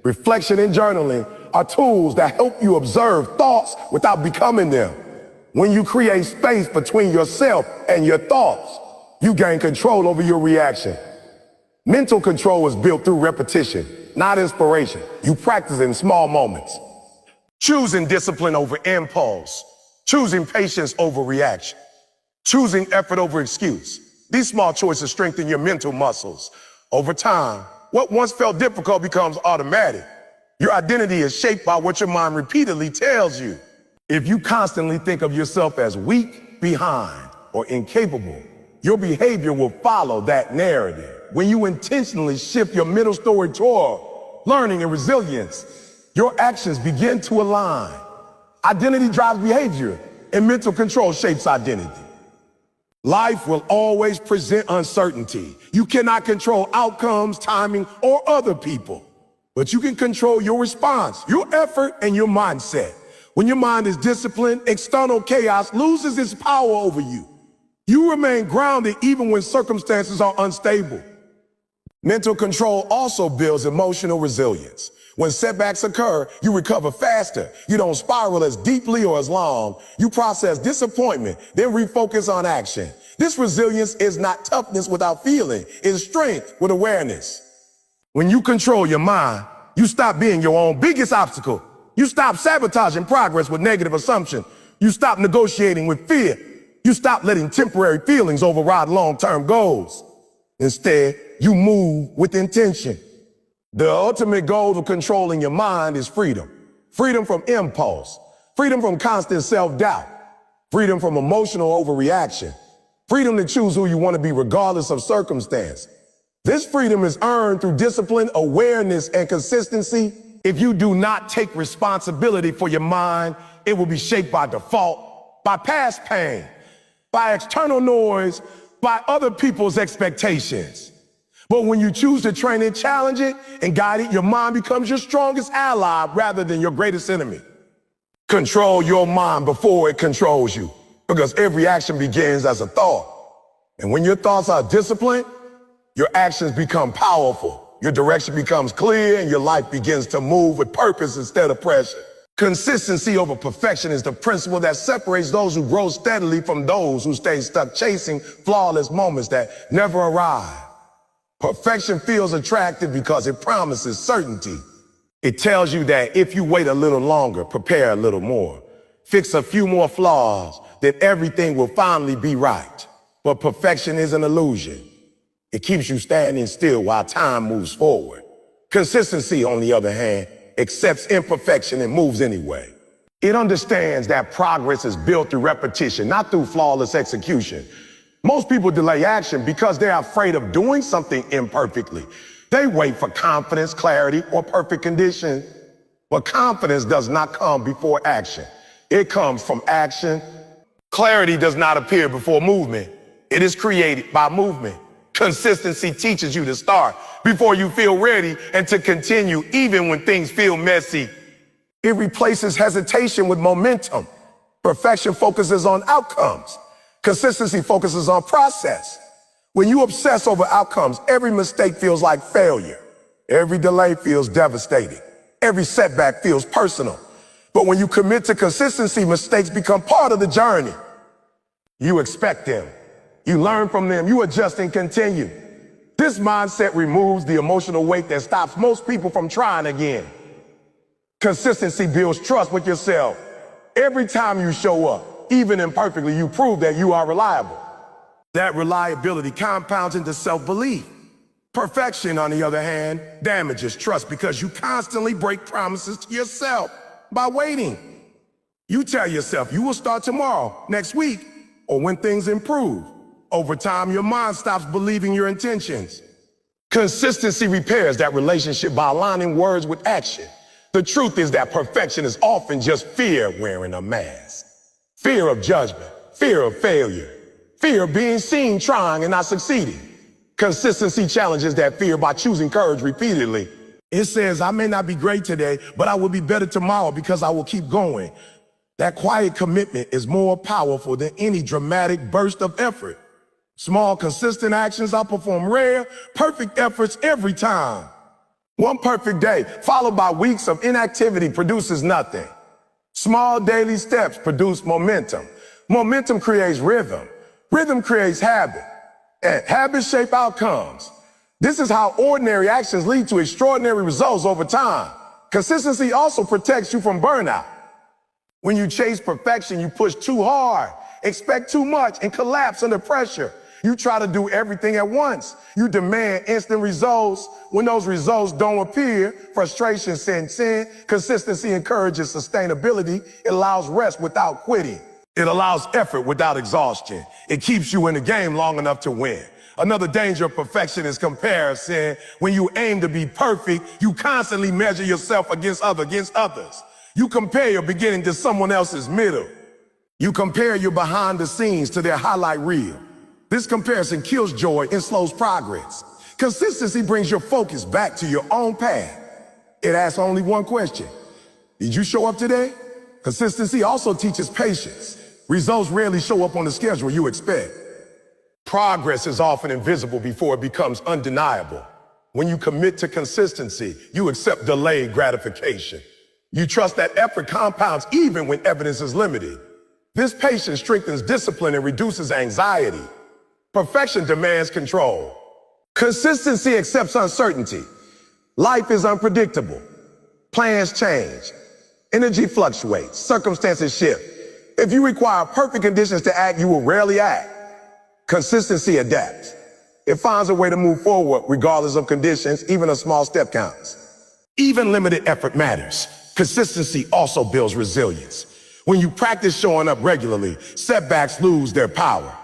Speaker 1: reflection, and journaling are tools that help you observe thoughts without becoming them. When you create space between yourself and your thoughts, you gain control over your reaction. Mental control is built through repetition, not inspiration. You practice in small moments. Choosing discipline over impulse. Choosing patience over reaction. Choosing effort over excuse. These small choices strengthen your mental muscles. Over time, what once felt difficult becomes automatic. Your identity is shaped by what your mind repeatedly tells you. If you constantly think of yourself as weak, behind, or incapable, your behavior will follow that narrative. When you intentionally shift your mental story toward learning and resilience, your actions begin to align. Identity drives behavior, and mental control shapes identity. Life will always present uncertainty. You cannot control outcomes, timing, or other people, but you can control your response, your effort, and your mindset. When your mind is disciplined, external chaos loses its power over you. You remain grounded even when circumstances are unstable. Mental control also builds emotional resilience. When setbacks occur, you recover faster. You don't spiral as deeply or as long. You process disappointment, then refocus on action. This resilience is not toughness without feeling. It's strength with awareness. When you control your mind, you stop being your own biggest obstacle. You stop sabotaging progress with negative assumptions. You stop negotiating with fear. You stop letting temporary feelings override long-term goals. Instead, you move with intention. The ultimate goal of controlling your mind is freedom. Freedom from impulse. Freedom from constant self-doubt. Freedom from emotional overreaction. Freedom to choose who you want to be regardless of circumstance. This freedom is earned through discipline, awareness, and consistency. If you do not take responsibility for your mind, it will be shaped by default, by past pain, by external noise, by other people's expectations. But when you choose to train and challenge it and guide it, your mind becomes your strongest ally rather than your greatest enemy. Control your mind before it controls you, because every action begins as a thought. And when your thoughts are disciplined, your actions become powerful, your direction becomes clear, and your life begins to move with purpose instead of pressure. Consistency over perfection is the principle that separates those who grow steadily from those who stay stuck chasing flawless moments that never arrive. Perfection feels attractive because it promises certainty. It tells you that if you wait a little longer, prepare a little more, fix a few more flaws, then everything will finally be right. But perfection is an illusion. It keeps you standing still while time moves forward. Consistency, on the other hand, accepts imperfection and moves anyway. It understands that progress is built through repetition, not through flawless execution. Most people delay action because they're afraid of doing something imperfectly. They wait for confidence, clarity, or perfect conditions. But confidence does not come before action. It comes from action. Clarity does not appear before movement. It is created by movement. Consistency teaches you to start before you feel ready and to continue even when things feel messy. It replaces hesitation with momentum. Perfection focuses on outcomes. Consistency focuses on process. When you obsess over outcomes, every mistake feels like failure. Every delay feels devastating. Every setback feels personal. But when you commit to consistency, mistakes become part of the journey. You expect them. You learn from them, you adjust and continue. This mindset removes the emotional weight that stops most people from trying again. Consistency builds trust with yourself. Every time you show up, even imperfectly, you prove that you are reliable. That reliability compounds into self-belief. Perfection, on the other hand, damages trust because you constantly break promises to yourself by waiting. You tell yourself you will start tomorrow, next week, or when things improve. Over time, your mind stops believing your intentions. Consistency repairs that relationship by aligning words with action. The truth is that perfection is often just fear wearing a mask. Fear of judgment, fear of failure, fear of being seen trying and not succeeding. Consistency challenges that fear by choosing courage repeatedly. It says, I may not be great today, but I will be better tomorrow because I will keep going. That quiet commitment is more powerful than any dramatic burst of effort. Small, consistent actions outperform rare, perfect efforts every time. One perfect day, followed by weeks of inactivity, produces nothing. Small daily steps produce momentum. Momentum creates rhythm. Rhythm creates habit. And habits shape outcomes. This is how ordinary actions lead to extraordinary results over time. Consistency also protects you from burnout. When you chase perfection, you push too hard, expect too much, and collapse under pressure. You try to do everything at once. You demand instant results. When those results don't appear, frustration sets in. Consistency encourages sustainability. It allows rest without quitting. It allows effort without exhaustion. It keeps you in the game long enough to win. Another danger of perfection is comparison. When you aim to be perfect, you constantly measure yourself against others. You compare your beginning to someone else's middle. You compare your behind the scenes to their highlight reel. This comparison kills joy and slows progress. Consistency brings your focus back to your own path. It asks only one question. Did you show up today? Consistency also teaches patience. Results rarely show up on the schedule you expect. Progress is often invisible before it becomes undeniable. When you commit to consistency, you accept delayed gratification. You trust that effort compounds even when evidence is limited. This patience strengthens discipline and reduces anxiety. Perfection demands control. Consistency accepts uncertainty. Life is unpredictable. Plans change. Energy fluctuates. Circumstances shift. If you require perfect conditions to act, you will rarely act. Consistency adapts. It finds a way to move forward regardless of conditions. Even a small step counts. Even limited effort matters. Consistency also builds resilience. When you practice showing up regularly, setbacks lose their power.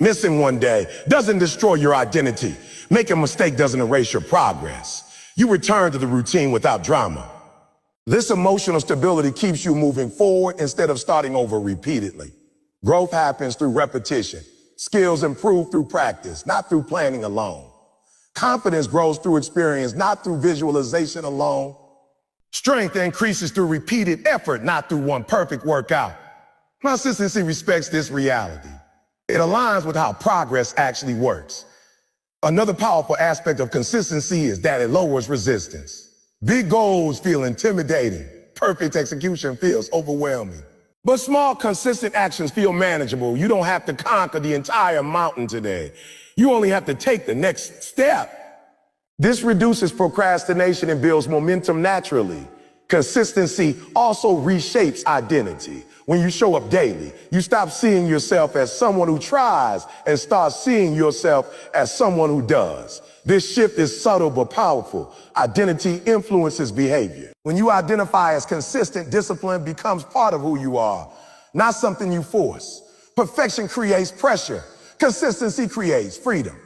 Speaker 1: Missing one day doesn't destroy your identity. Making a mistake doesn't erase your progress. You return to the routine without drama. This emotional stability keeps you moving forward instead of starting over repeatedly. Growth happens through repetition. Skills improve through practice, not through planning alone. Confidence grows through experience, not through visualization alone. Strength increases through repeated effort, not through one perfect workout. Consistency respects this reality. It aligns with how progress actually works. Another powerful aspect of consistency is that it lowers resistance. Big goals feel intimidating. Perfect execution feels overwhelming. But small, consistent actions feel manageable. You don't have to conquer the entire mountain today. You only have to take the next step. This reduces procrastination and builds momentum naturally. Consistency also reshapes identity. When you show up daily, you stop seeing yourself as someone who tries and start seeing yourself as someone who does. This shift is subtle but powerful. Identity influences behavior. When you identify as consistent, discipline becomes part of who you are, not something you force. Perfection creates pressure. Consistency creates freedom.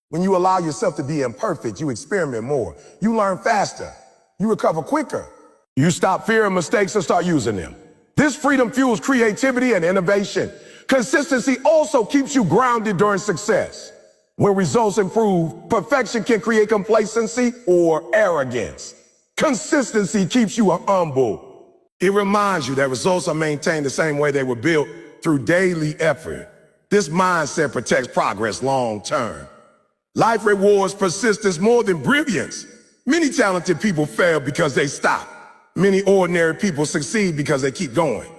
Speaker 1: When you allow yourself to be imperfect, you experiment more. You learn faster. You recover quicker. You stop fearing mistakes and start using them. This freedom fuels creativity and innovation. Consistency also keeps you grounded during success. When results improve, perfection can create complacency or arrogance. Consistency keeps you humble. It reminds you that results are maintained the same way they were built, through daily effort. This mindset protects progress long term. Life rewards persistence more than brilliance. Many talented people fail because they stop. Many ordinary people succeed because they keep going.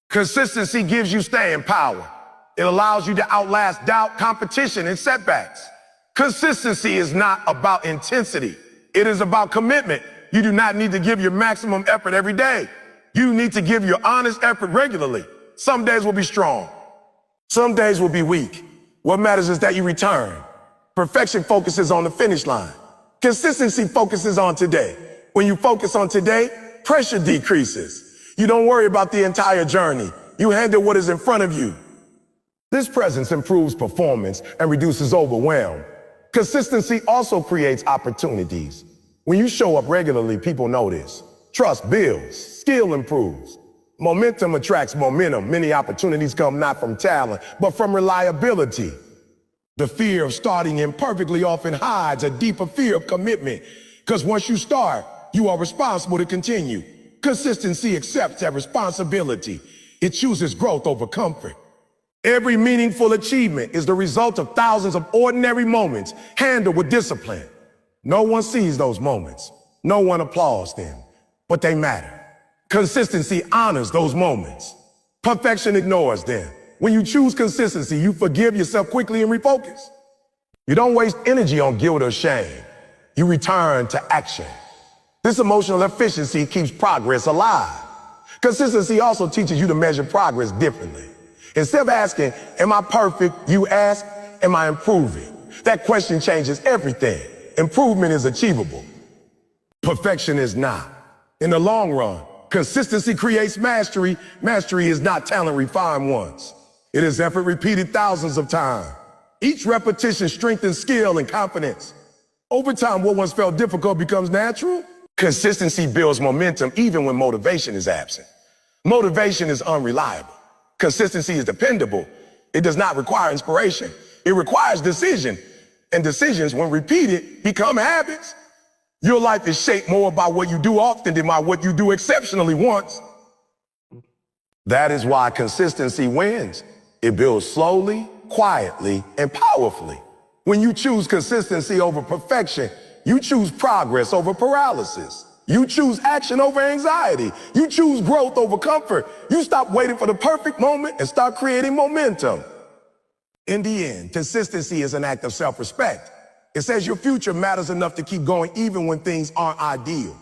Speaker 1: Consistency gives you staying power. It allows you to outlast doubt, competition, and setbacks. Consistency is not about intensity. It is about commitment. You do not need to give your maximum effort every day. You need to give your honest effort regularly. Some days will be strong. Some days will be weak. What matters is that you return. Perfection focuses on the finish line. Consistency focuses on today. When you focus on today, pressure decreases. You don't worry about the entire journey. You handle what is in front of you. This presence improves performance and reduces overwhelm. Consistency also creates opportunities. When you show up regularly, people notice. Trust builds, skill improves. Momentum attracts momentum. Many opportunities come not from talent, but from reliability. The fear of starting imperfectly often hides a deeper fear of commitment. Because once you start, you are responsible to continue. Consistency accepts that responsibility. It chooses growth over comfort. Every meaningful achievement is the result of thousands of ordinary moments handled with discipline. No one sees those moments. No one applauds them, but they matter. Consistency honors those moments. Perfection ignores them. When you choose consistency, you forgive yourself quickly and refocus. You don't waste energy on guilt or shame. You return to action. This emotional efficiency keeps progress alive. Consistency also teaches you to measure progress differently. Instead of asking, am I perfect? You ask, am I improving? That question changes everything. Improvement is achievable. Perfection is not. In the long run, consistency creates mastery. Mastery is not talent refined once. It is effort repeated thousands of times. Each repetition strengthens skill and confidence. Over time, what once felt difficult becomes natural. Consistency builds momentum even when motivation is absent. Motivation is unreliable. Consistency is dependable. It does not require inspiration. It requires decision. And decisions, when repeated, become habits. Your life is shaped more by what you do often than by what you do exceptionally once. That is why consistency wins. It builds slowly, quietly, and powerfully. When you choose consistency over perfection, you choose progress over paralysis. You choose action over anxiety. You choose growth over comfort. You stop waiting for the perfect moment and start creating momentum. In the end, consistency is an act of self-respect. It says your future matters enough to keep going even when things aren't ideal.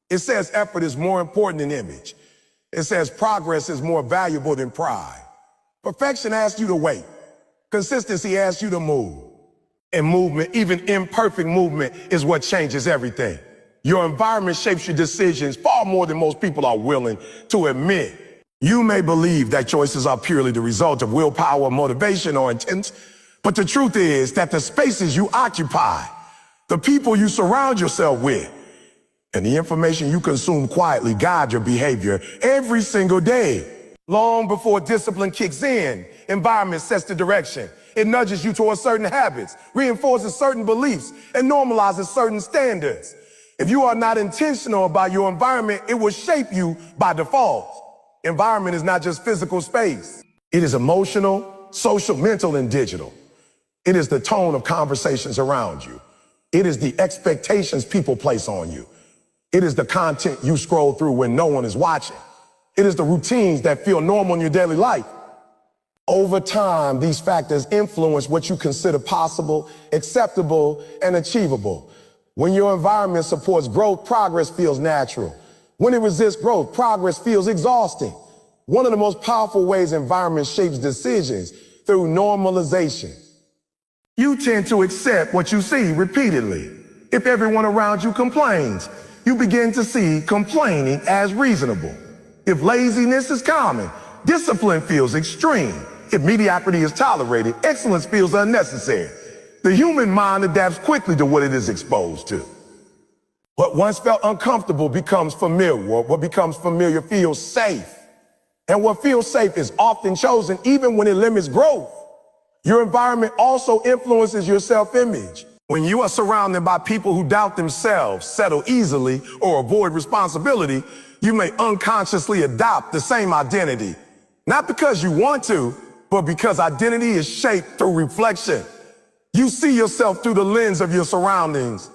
Speaker 1: It says effort is more important than image. It says progress is more valuable than pride. Perfection asks you to wait. Consistency asks you to move. And movement, even imperfect movement, is what changes everything. Your environment shapes your decisions far more than most people are willing to admit. You may believe that choices are purely the result of willpower, motivation, or intent, but the truth is that the spaces you occupy, the people you surround yourself with, and the information you consume quietly guide your behavior every single day. Long before discipline kicks in, environment sets the direction. It nudges you towards certain habits, reinforces certain beliefs, and normalizes certain standards. If you are not intentional about your environment, it will shape you by default. Environment is not just physical space. It is emotional, social, mental, and digital. It is the tone of conversations around you. It is the expectations people place on you. It is the content you scroll through when no one is watching. It is the routines that feel normal in your daily life. Over time, these factors influence what you consider possible, acceptable, and achievable. When your environment supports growth, progress feels natural. When it resists growth, progress feels exhausting. One of the most powerful ways environment shapes decisions through normalization. You tend to accept what you see repeatedly. If everyone around you complains, you begin to see complaining as reasonable. If laziness is common, discipline feels extreme. If mediocrity is tolerated, excellence feels unnecessary. The human mind adapts quickly to what it is exposed to. What once felt uncomfortable becomes familiar. What becomes familiar feels safe. And what feels safe is often chosen even when it limits growth. Your environment also influences your self-image. When you are surrounded by people who doubt themselves, settle easily, or avoid responsibility, you may unconsciously adopt the same identity. Not because you want to, but because identity is shaped through reflection. You see yourself through the lens of your surroundings.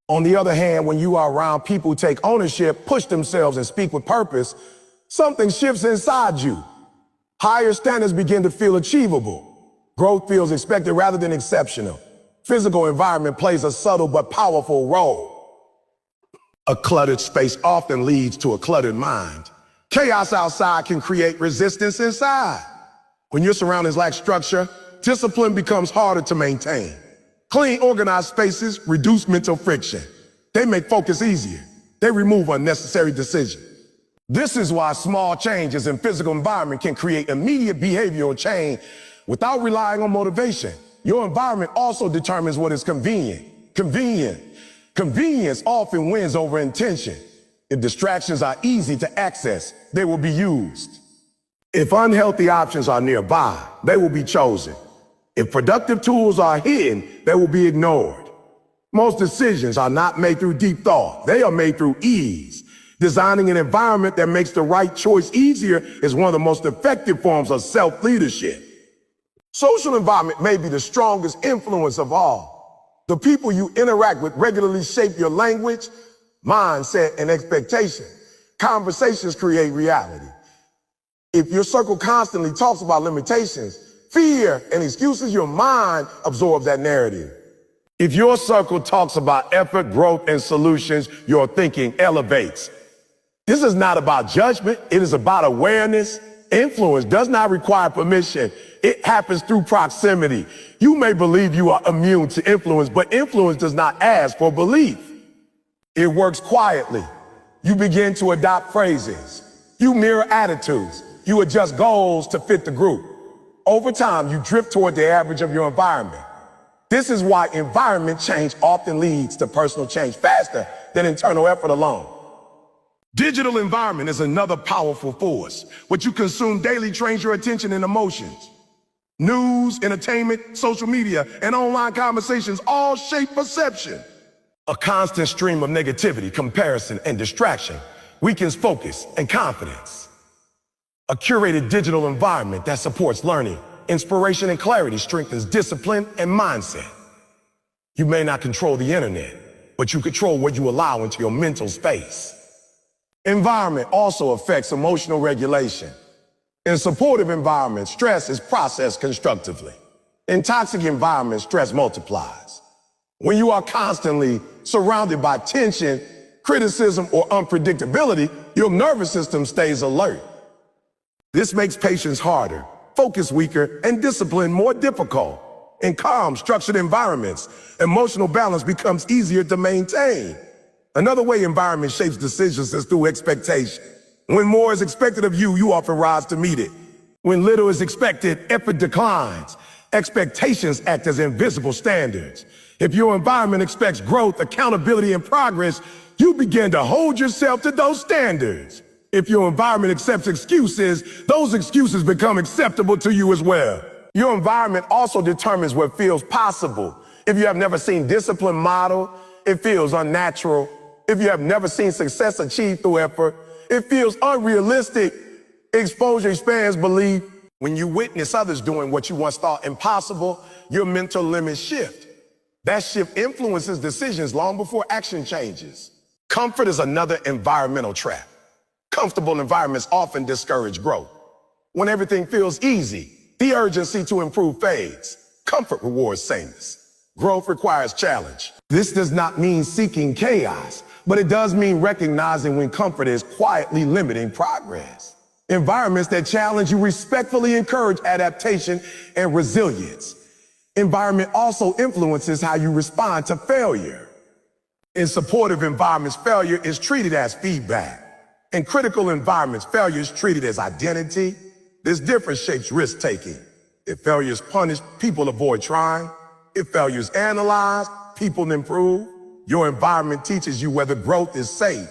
Speaker 1: On the other hand, when you are around people who take ownership, push themselves, and speak with purpose, something shifts inside you. Higher standards begin to feel achievable. Growth feels expected rather than exceptional. Physical environment plays a subtle but powerful role. A cluttered space often leads to a cluttered mind. Chaos outside can create resistance inside. When your surroundings lack structure, discipline becomes harder to maintain. Clean, organized spaces reduce mental friction. They make focus easier. They remove unnecessary decisions. This is why small changes in physical environment can create immediate behavioral change without relying on motivation. Your environment also determines what is convenient. Convenience often wins over intention. If distractions are easy to access, they will be used. If unhealthy options are nearby, they will be chosen. If productive tools are hidden, they will be ignored. Most decisions are not made through deep thought. They are made through ease. Designing an environment that makes the right choice easier is one of the most effective forms of self-leadership. Social environment may be the strongest influence of all. The people you interact with regularly shape your language, mindset, and expectation. Conversations create reality. If your circle constantly talks about limitations, fear, and excuses, your mind absorbs that narrative. If your circle talks about effort, growth, and solutions, your thinking elevates. This is not about judgment. It is about awareness. Influence does not require permission. It happens through proximity. You may believe you are immune to influence, but influence does not ask for belief. It works quietly. You begin to adopt phrases. You mirror attitudes. You adjust goals to fit the group. Over time, you drift toward the average of your environment. This is why environment change often leads to personal change faster than internal effort alone. Digital environment is another powerful force. What you consume daily trains your attention and emotions. News, entertainment, social media, and online conversations all shape perception. A constant stream of negativity, comparison, and distraction weakens focus and confidence. A curated digital environment that supports learning, inspiration, and clarity strengthens discipline and mindset. You may not control the internet, but you control what you allow into your mental space. Environment also affects emotional regulation. In supportive environments, stress is processed constructively. In toxic environments, stress multiplies. When you are constantly surrounded by tension, criticism, or unpredictability, your nervous system stays alert. This makes patience harder, focus weaker, and discipline more difficult. In calm, structured environments, emotional balance becomes easier to maintain. Another way environment shapes decisions is through expectation. When more is expected of you, you often rise to meet it. When little is expected, effort declines. Expectations act as invisible standards. If your environment expects growth, accountability, and progress, you begin to hold yourself to those standards. If your environment accepts excuses, those excuses become acceptable to you as well. Your environment also determines what feels possible. If you have never seen discipline modeled, it feels unnatural. If you have never seen success achieved through effort, it feels unrealistic. Exposure expands belief. When you witness others doing what you once thought impossible, your mental limits shift. That shift influences decisions long before action changes. Comfort is another environmental trap. Comfortable environments often discourage growth. When everything feels easy, the urgency to improve fades. Comfort rewards sameness. Growth requires challenge. This does not mean seeking chaos, but it does mean recognizing when comfort is quietly limiting progress. Environments that challenge you respectfully encourage adaptation and resilience. Environment also influences how you respond to failure. In supportive environments, failure is treated as feedback. In critical environments, failure is treated as identity. This difference shapes risk-taking. If failure is punished, people avoid trying. If failure is analyzed, people improve. Your environment teaches you whether growth is safe.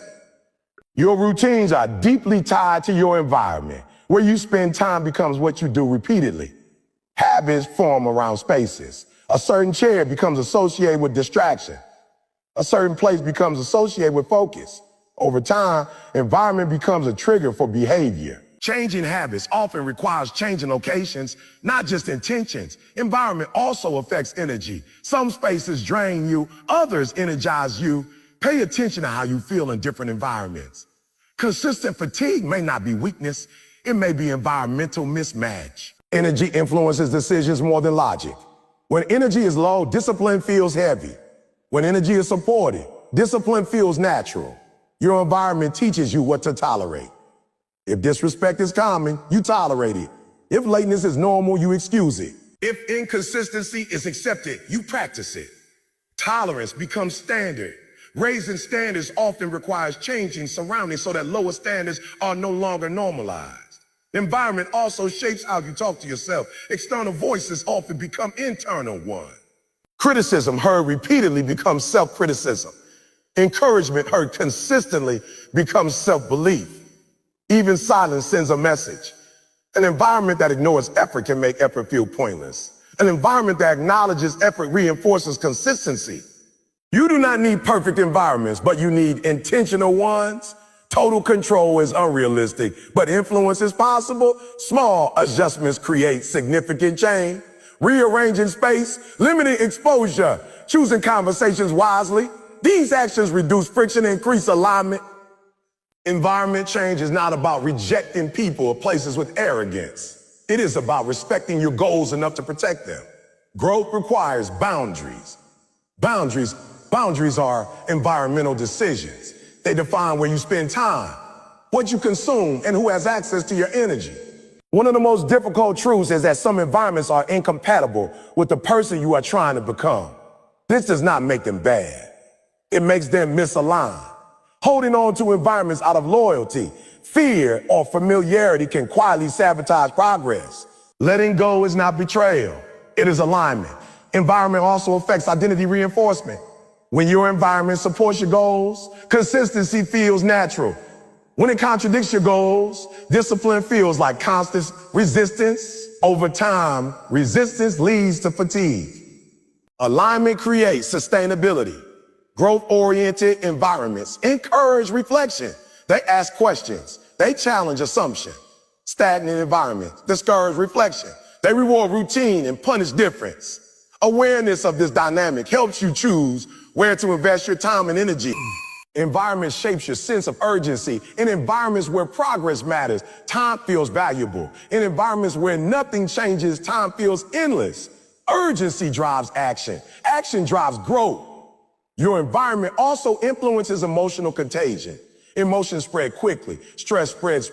Speaker 1: Your routines are deeply tied to your environment. Where you spend time becomes what you do repeatedly. Habits form around spaces. A certain chair becomes associated with distraction. A certain place becomes associated with focus. Over time, environment becomes a trigger for behavior. Changing habits often requires changing locations, not just intentions. Environment also affects energy. Some spaces drain you, others energize you. Pay attention to how you feel in different environments. Consistent fatigue may not be weakness, It may be environmental mismatch. Energy influences decisions more than logic. When energy is low, discipline feels heavy. When energy is supported, discipline feels natural. Your environment teaches you what to tolerate. If disrespect is common, you tolerate it. If lateness is normal, you excuse it. If inconsistency is accepted, you practice it. Tolerance becomes standard. Raising standards often requires changing surroundings so that lower standards are no longer normalized. The environment also shapes how you talk to yourself. External voices often become internal ones. Criticism heard repeatedly becomes self-criticism. Encouragement heard consistently becomes self-belief. Even silence sends a message. An environment that ignores effort can make effort feel pointless. An environment that acknowledges effort reinforces consistency. You do not need perfect environments, but you need intentional ones. Total control is unrealistic, but influence is possible. Small adjustments create significant change. Rearranging space, limiting exposure, choosing conversations wisely. These actions reduce friction and increase alignment. Environment change is not about rejecting people or places with arrogance. It is about respecting your goals enough to protect them. Growth requires boundaries. Boundaries are environmental decisions. They define where you spend time, what you consume, and who has access to your energy. One of the most difficult truths is that some environments are incompatible with the person you are trying to become. This does not make them bad. It makes them misaligned. Holding on to environments out of loyalty, fear, or familiarity can quietly sabotage progress. Letting go is not betrayal. It is alignment. Environment also affects identity reinforcement. When your environment supports your goals, consistency feels natural. When it contradicts your goals, discipline feels like constant resistance. Over time, resistance leads to fatigue. Alignment creates sustainability. Growth-oriented environments encourage reflection. They ask questions. They challenge assumption. Stagnant environments discourage reflection. They reward routine and punish difference. Awareness of this dynamic helps you choose where to invest your time and energy. Environment shapes your sense of urgency. In environments where progress matters, time feels valuable. In environments where nothing changes, time feels endless. Urgency drives action. Action drives growth. Your environment also influences emotional contagion. Emotions spread quickly. Stress spreads.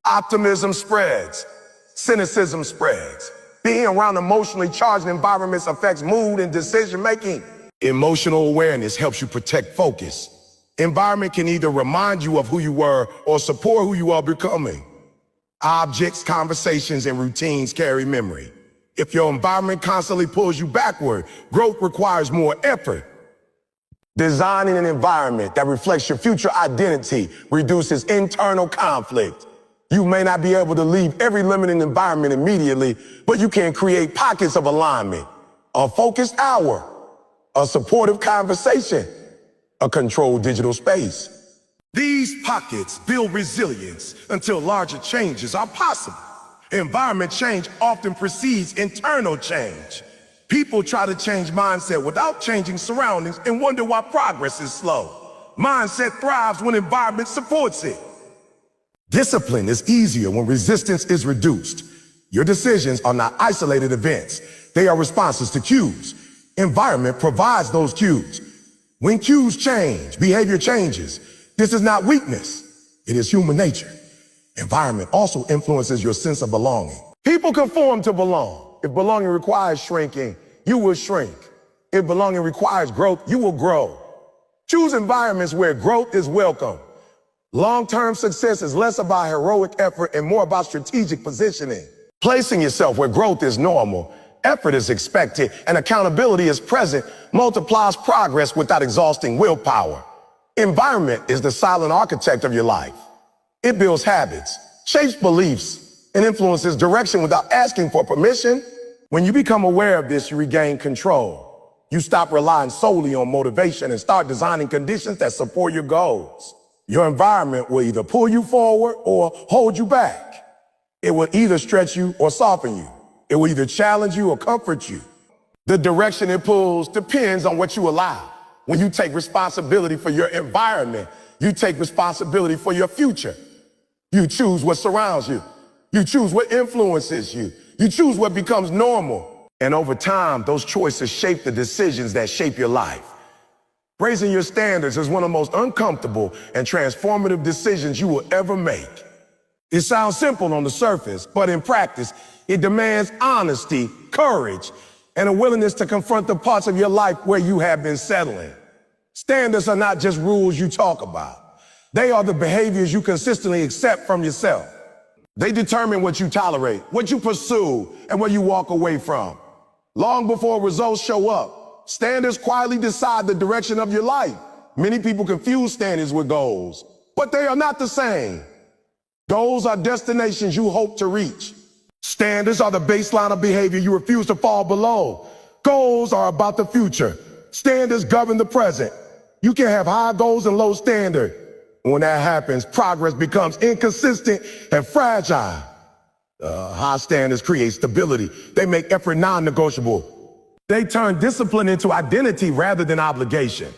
Speaker 1: Optimism spreads. Cynicism spreads. Being around emotionally charged environments affects mood and decision-making. Emotional awareness helps you protect focus. Environment can either remind you of who you were or support who you are becoming. Objects, conversations, and routines carry memory. If your environment constantly pulls you backward, growth requires more effort. Designing an environment that reflects your future identity reduces internal conflict. You may not be able to leave every limiting environment immediately, but you can create pockets of alignment. A focused hour, a supportive conversation, a controlled digital space. These pockets build resilience until larger changes are possible. Environment change often precedes internal change. People try to change mindset without changing surroundings and wonder why progress is slow. Mindset thrives when environment supports it. Discipline is easier when resistance is reduced. Your decisions are not isolated events. They are responses to cues. Environment provides those cues. When cues change, behavior changes. This is not weakness. It is human nature. Environment also influences your sense of belonging. People conform to belong. If belonging requires shrinking, you will shrink. If belonging requires growth, you will grow. Choose environments where growth is welcome. Long-term success is less about heroic effort and more about strategic positioning. Placing yourself where growth is normal, effort is expected, and accountability is present multiplies progress without exhausting willpower. Environment is the silent architect of your life. It builds habits, shapes beliefs, and influences direction without asking for permission. When you become aware of this, you regain control. You stop relying solely on motivation and start designing conditions that support your goals. Your environment will either pull you forward or hold you back. It will either stretch you or soften you. It will either challenge you or comfort you. The direction it pulls depends on what you allow. When you take responsibility for your environment, you take responsibility for your future. You choose what surrounds you. You choose what influences you. You choose what becomes normal. And over time, those choices shape the decisions that shape your life. Raising your standards is one of the most uncomfortable and transformative decisions you will ever make. It sounds simple on the surface, but in practice, it demands honesty, courage, and a willingness to confront the parts of your life where you have been settling. Standards are not just rules you talk about. They are the behaviors you consistently accept from yourself. They determine what you tolerate, what you pursue, and what you walk away from. Long before results show up, standards quietly decide the direction of your life. Many people confuse standards with goals, but they are not the same. Goals are destinations you hope to reach. Standards are the baseline of behavior you refuse to fall below. Goals are about the future. Standards govern the present. You can have high goals and low standards. When that happens, progress becomes inconsistent and fragile. High standards create stability. They make effort non-negotiable. They turn discipline into identity rather than obligation.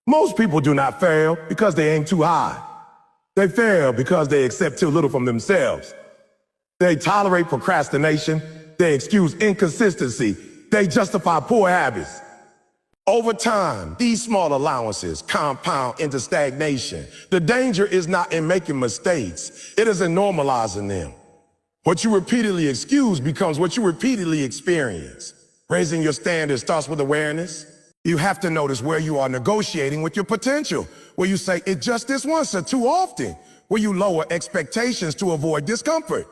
Speaker 1: Most people do not fail because they aim too high. They fail because they accept too little from themselves. They tolerate procrastination. They excuse inconsistency. They justify poor habits. Over time, these small allowances compound into stagnation. The danger is not in making mistakes. It is in normalizing them. What you repeatedly excuse becomes what you repeatedly experience. Raising your standards starts with awareness. You have to notice where you are negotiating with your potential, where you say it just this once or too often, where you lower expectations to avoid discomfort.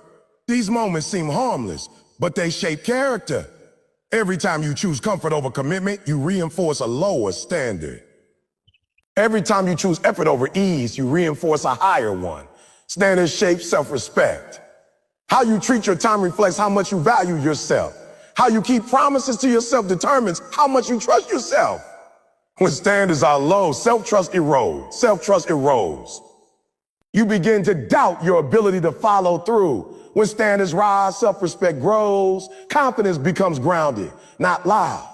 Speaker 1: These moments seem harmless, but they shape character. Every time you choose comfort over commitment, you reinforce a lower standard. Every time you choose effort over ease, you reinforce a higher one. Standards shape self-respect. How you treat your time reflects how much you value yourself. How you keep promises to yourself determines how much you trust yourself. When standards are low, self-trust erodes. Self-trust erodes. You begin to doubt your ability to follow through. When standards rise, self-respect grows. Confidence becomes grounded, not loud.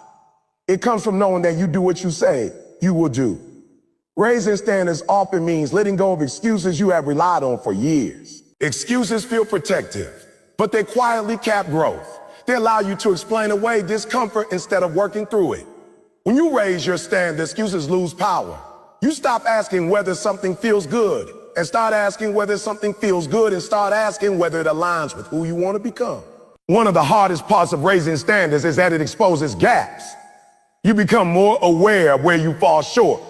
Speaker 1: It comes from knowing that you do what you say you will do. Raising standards often means letting go of excuses you have relied on for years. Excuses feel protective, but they quietly cap growth. They allow you to explain away discomfort instead of working through it. When you raise your standards, excuses lose power. You stop asking whether something feels good and start asking whether something feels good and start asking whether it aligns with who you want to become. One of the hardest parts of raising standards is that it exposes gaps. You become more aware of where you fall short.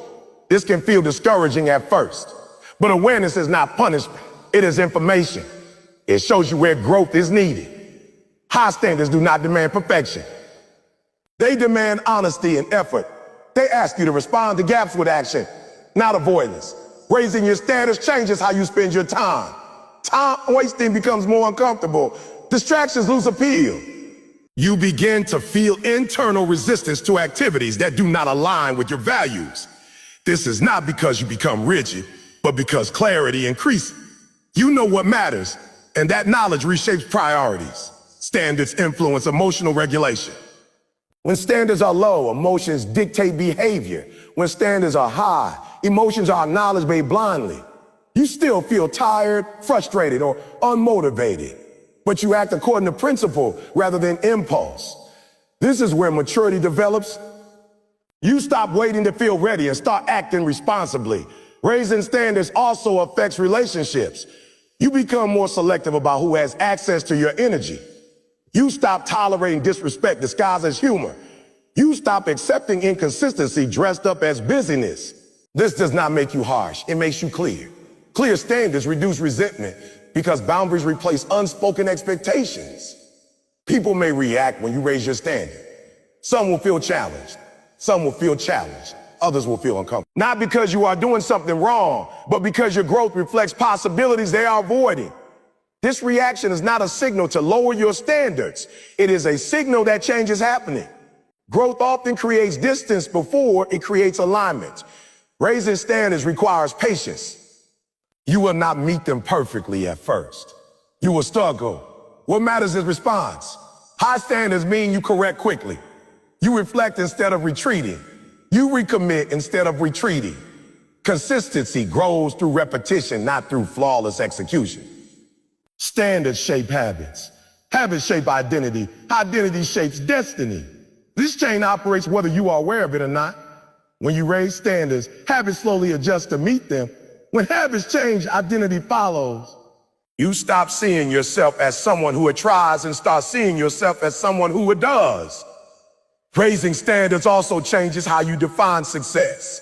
Speaker 1: This can feel discouraging at first, but awareness is not punishment. It is information. It shows you where growth is needed. High standards do not demand perfection. They demand honesty and effort. They ask you to respond to gaps with action, not avoidance. Raising your standards changes how you spend your time. Time wasting becomes more uncomfortable. Distractions lose appeal. You begin to feel internal resistance to activities that do not align with your values. This is not because you become rigid, but because clarity increases. You know what matters, and that knowledge reshapes priorities. Standards influence emotional regulation. When standards are low, emotions dictate behavior. When standards are high, emotions are acknowledged made blindly. You still feel tired, frustrated, or unmotivated, but you act according to principle rather than impulse. This is where maturity develops. You stop waiting to feel ready and start acting responsibly. Raising standards also affects relationships. You become more selective about who has access to your energy. You stop tolerating disrespect disguised as humor. You stop accepting inconsistency dressed up as busyness. This does not make you harsh. It makes you clear. Clear standards reduce resentment because boundaries replace unspoken expectations. People may react when you raise your standard. Some will feel challenged. Some will feel challenged. Others will feel uncomfortable. Not because you are doing something wrong, but because your growth reflects possibilities they are avoiding. This reaction is not a signal to lower your standards. It is a signal that change is happening. Growth often creates distance before it creates alignment. Raising standards requires patience. You will not meet them perfectly at first. You will struggle. What matters is response. High standards mean you correct quickly. You reflect instead of retreating. You recommit instead of retreating. Consistency grows through repetition, not through flawless execution. Standards shape habits. Habits shape identity. Identity shapes destiny. This chain operates whether you are aware of it or not. When you raise standards, habits slowly adjust to meet them. When habits change, identity follows. You stop seeing yourself as someone who tries and start seeing yourself as someone who it does. Raising standards also changes how you define success.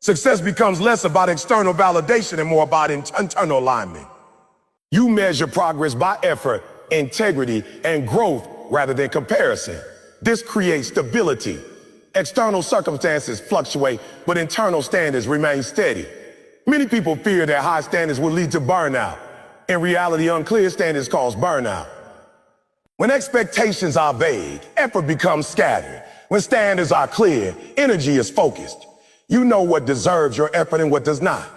Speaker 1: Success becomes less about external validation and more about internal alignment. You measure progress by effort, integrity, and growth rather than comparison. This creates stability. External circumstances fluctuate, but internal standards remain steady. Many people fear that high standards will lead to burnout. In reality, unclear standards cause burnout. When expectations are vague, effort becomes scattered. When standards are clear, energy is focused. You know what deserves your effort and what does not.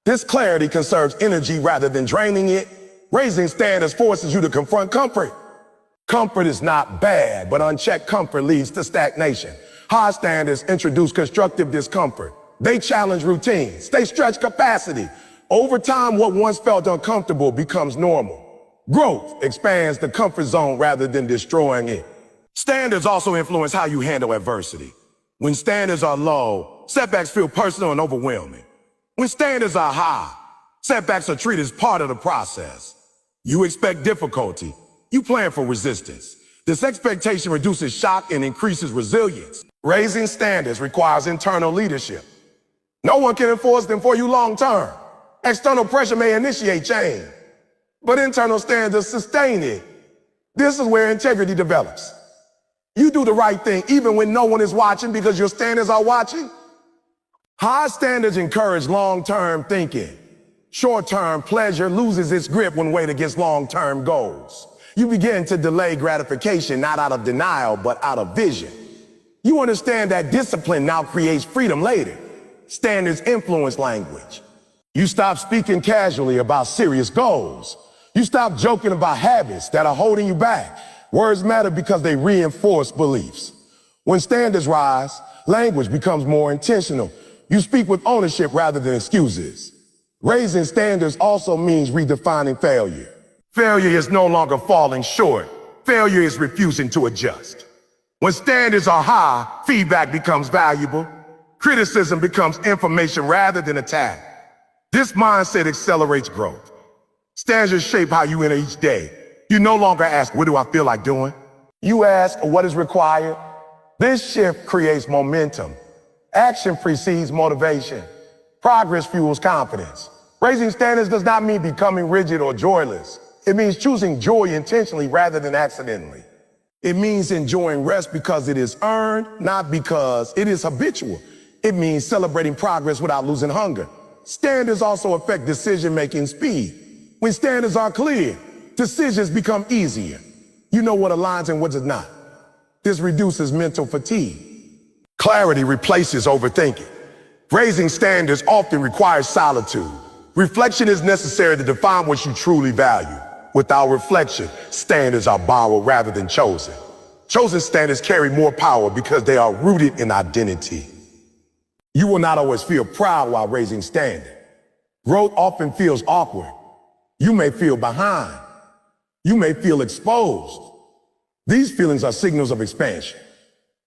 Speaker 1: This clarity conserves energy rather than draining it. Raising standards forces you to confront comfort. Comfort is not bad, but unchecked comfort leads to stagnation. High standards introduce constructive discomfort. They challenge routines. They stretch capacity. Over time, what once felt uncomfortable becomes normal. Growth expands the comfort zone rather than destroying it. Standards also influence how you handle adversity. When standards are low, setbacks feel personal and overwhelming. When standards are high, setbacks are treated as part of the process. You expect difficulty. You plan for resistance. This expectation reduces shock and increases resilience. Raising standards requires internal leadership. No one can enforce them for you long term. External pressure may initiate change, but internal standards sustain it. This is where integrity develops. You do the right thing even when no one is watching because your standards are watching. High standards encourage long-term thinking. Short-term pleasure loses its grip when weighed against long-term goals. You begin to delay gratification not out of denial, but out of vision. You understand that discipline now creates freedom later. Standards influence language. You stop speaking casually about serious goals. You stop joking about habits that are holding you back. Words matter because they reinforce beliefs. When standards rise, language becomes more intentional. You speak with ownership rather than excuses. Raising standards also means redefining failure. Failure is no longer falling short. Failure is refusing to adjust. When standards are high, feedback becomes valuable. Criticism becomes information rather than attack. This mindset accelerates growth. Standards shape how you enter each day. You no longer ask, what do I feel like doing? You ask, what is required? This shift creates momentum. Action precedes motivation. Progress fuels confidence. Raising standards does not mean becoming rigid or joyless. It means choosing joy intentionally rather than accidentally. It means enjoying rest because it is earned, not because it is habitual. It means celebrating progress without losing hunger. Standards also affect decision-making speed. When standards are clear, decisions become easier. You know what aligns and what does not. This reduces mental fatigue. Clarity replaces overthinking. Raising standards often requires solitude. Reflection is necessary to define what you truly value. Without reflection, standards are borrowed rather than chosen. Chosen standards carry more power because they are rooted in identity. You will not always feel proud while raising standards. Growth often feels awkward. You may feel behind. You may feel exposed. These feelings are signals of expansion.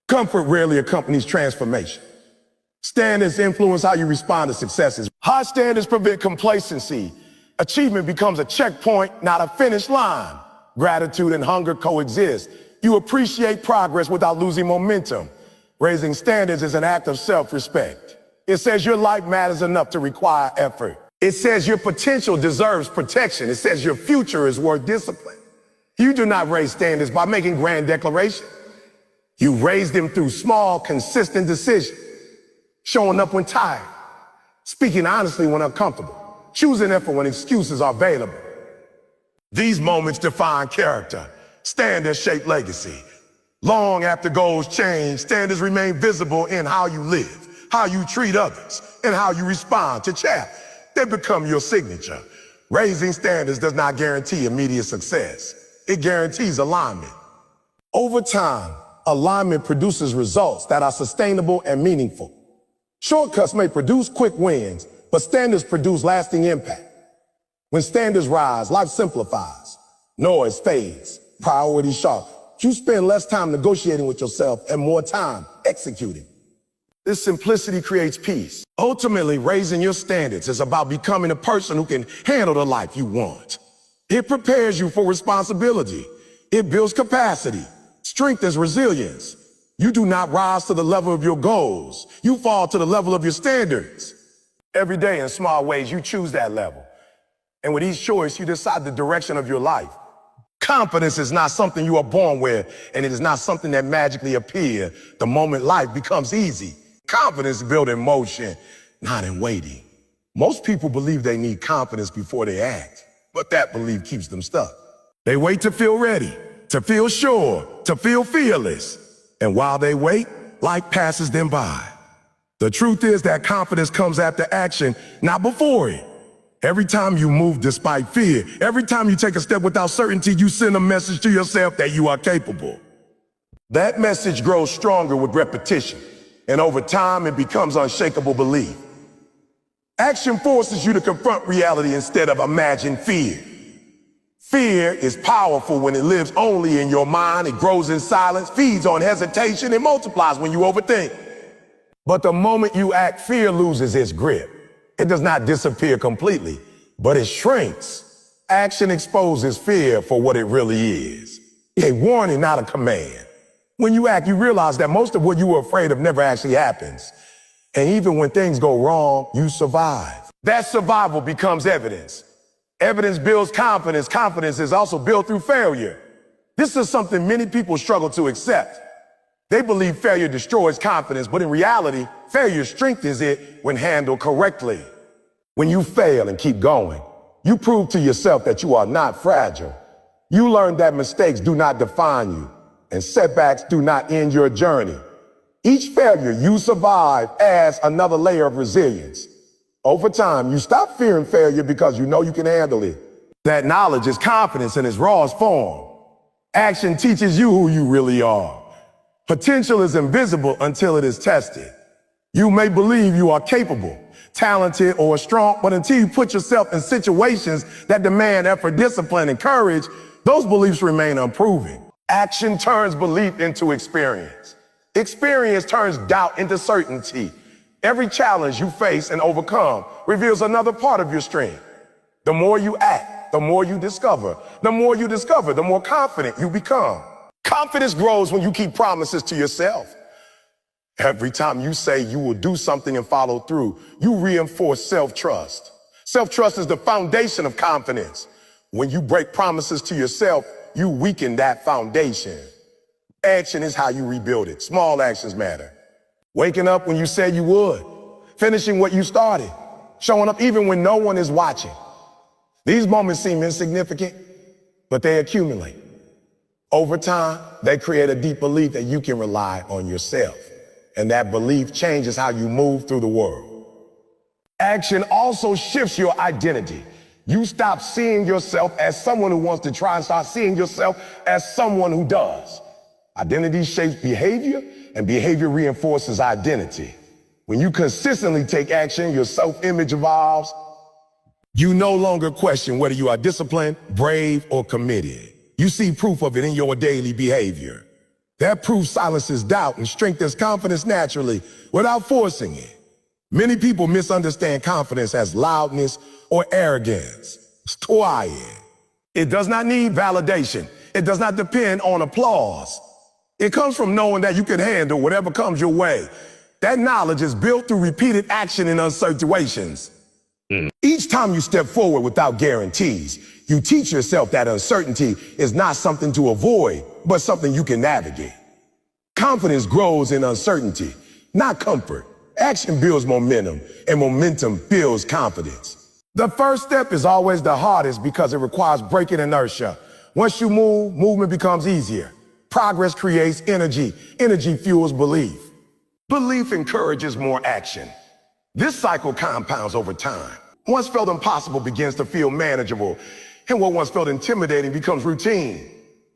Speaker 1: Comfort rarely accompanies transformation. Standards influence how you respond to successes. High standards prevent complacency. Achievement becomes a checkpoint, not a finish line. Gratitude and hunger coexist. You appreciate progress without losing momentum. Raising standards is an act of self-respect. It says your life matters enough to require effort. It says your potential deserves protection. It says your future is worth discipline. You do not raise standards by making grand declarations. You raise them through small, consistent decisions. Showing up when tired. Speaking honestly when uncomfortable. Choosing effort when excuses are available. These moments define character. Standards shape legacy. Long after goals change, standards remain visible in how you live, how you treat others, and how you respond to chat. They become your signature. Raising standards does not guarantee immediate success. It guarantees alignment. Over time, alignment produces results that are sustainable and meaningful. Shortcuts may produce quick wins, but standards produce lasting impact. When standards rise, life simplifies. Noise fades, priorities sharp. You spend less time negotiating with yourself and more time executing. This simplicity creates peace. Ultimately, raising your standards is about becoming a person who can handle the life you want. It prepares you for responsibility. It builds capacity, strengthens resilience. You do not rise to the level of your goals. You fall to the level of your standards. Every day in small ways, you choose that level. And with each choice, you decide the direction of your life. Confidence is not something you are born with, and it is not something that magically appears the moment life becomes easy. Confidence is built in motion, not in waiting. Most people believe they need confidence before they act, but that belief keeps them stuck. They wait to feel ready, to feel sure, to feel fearless. And while they wait, life passes them by. The truth is that confidence comes after action, not before it. Every time you move despite fear, every time you take a step without certainty, you send a message to yourself that you are capable. That message grows stronger with repetition, and over time it becomes unshakable belief. Action forces you to confront reality instead of imagine fear. Fear is powerful when it lives only in your mind. It grows in silence, feeds on hesitation, and multiplies when you overthink. But the moment you act, fear loses its grip. It does not disappear completely, but it shrinks. Action exposes fear for what it really is. A warning, not a command. When you act, you realize that most of what you were afraid of never actually happens. And even when things go wrong, you survive. That survival becomes evidence. Evidence builds confidence. Confidence is also built through failure. This is something many people struggle to accept. They believe failure destroys confidence, but in reality, failure strengthens it when handled correctly. When you fail and keep going, you prove to yourself that you are not fragile. You learn that mistakes do not define you, and setbacks do not end your journey. Each failure you survive adds another layer of resilience. Over time, you stop fearing failure because you know you can handle it. That knowledge is confidence in its rawest form. Action teaches you who you really are. Potential is invisible until it is tested. You may believe you are capable, talented, or strong, but until you put yourself in situations that demand effort, discipline, and courage, those beliefs remain unproven. Action turns belief into experience. Experience turns doubt into certainty. Every challenge you face and overcome reveals another part of your strength. The more you act, the more you discover. The more you discover, the more confident you become. Confidence grows when you keep promises to yourself. Every time you say you will do something and follow through, you reinforce self-trust. Self-trust is the foundation of confidence. When you break promises to yourself, you weaken that foundation. Action is how you rebuild it. Small actions matter. Waking up when you said you would, finishing what you started, showing up even when no one is watching. These moments seem insignificant, but they accumulate. Over time, they create a deep belief that you can rely on yourself, and that belief changes how you move through the world. Action also shifts your identity. You stop seeing yourself as someone who wants to try and start seeing yourself as someone who does. Identity shapes behavior, and behavior reinforces identity. When you consistently take action, your self-image evolves. You no longer question whether you are disciplined, brave, or committed. You see proof of it in your daily behavior. That proof silences doubt and strengthens confidence naturally without forcing it. Many people misunderstand confidence as loudness or arrogance. It's quiet. It does not need validation. It does not depend on applause. It comes from knowing that you can handle whatever comes your way. That knowledge is built through repeated action in uncertain situations. Each time you step forward without guarantees, you teach yourself that uncertainty is not something to avoid, but something you can navigate. Confidence grows in uncertainty, not comfort. Action builds momentum, and momentum builds confidence. The first step is always the hardest because it requires breaking inertia. Once you move, movement becomes easier. Progress creates energy. Energy fuels belief. Belief encourages more action. This cycle compounds over time. What once felt impossible begins to feel manageable, and what once felt intimidating becomes routine.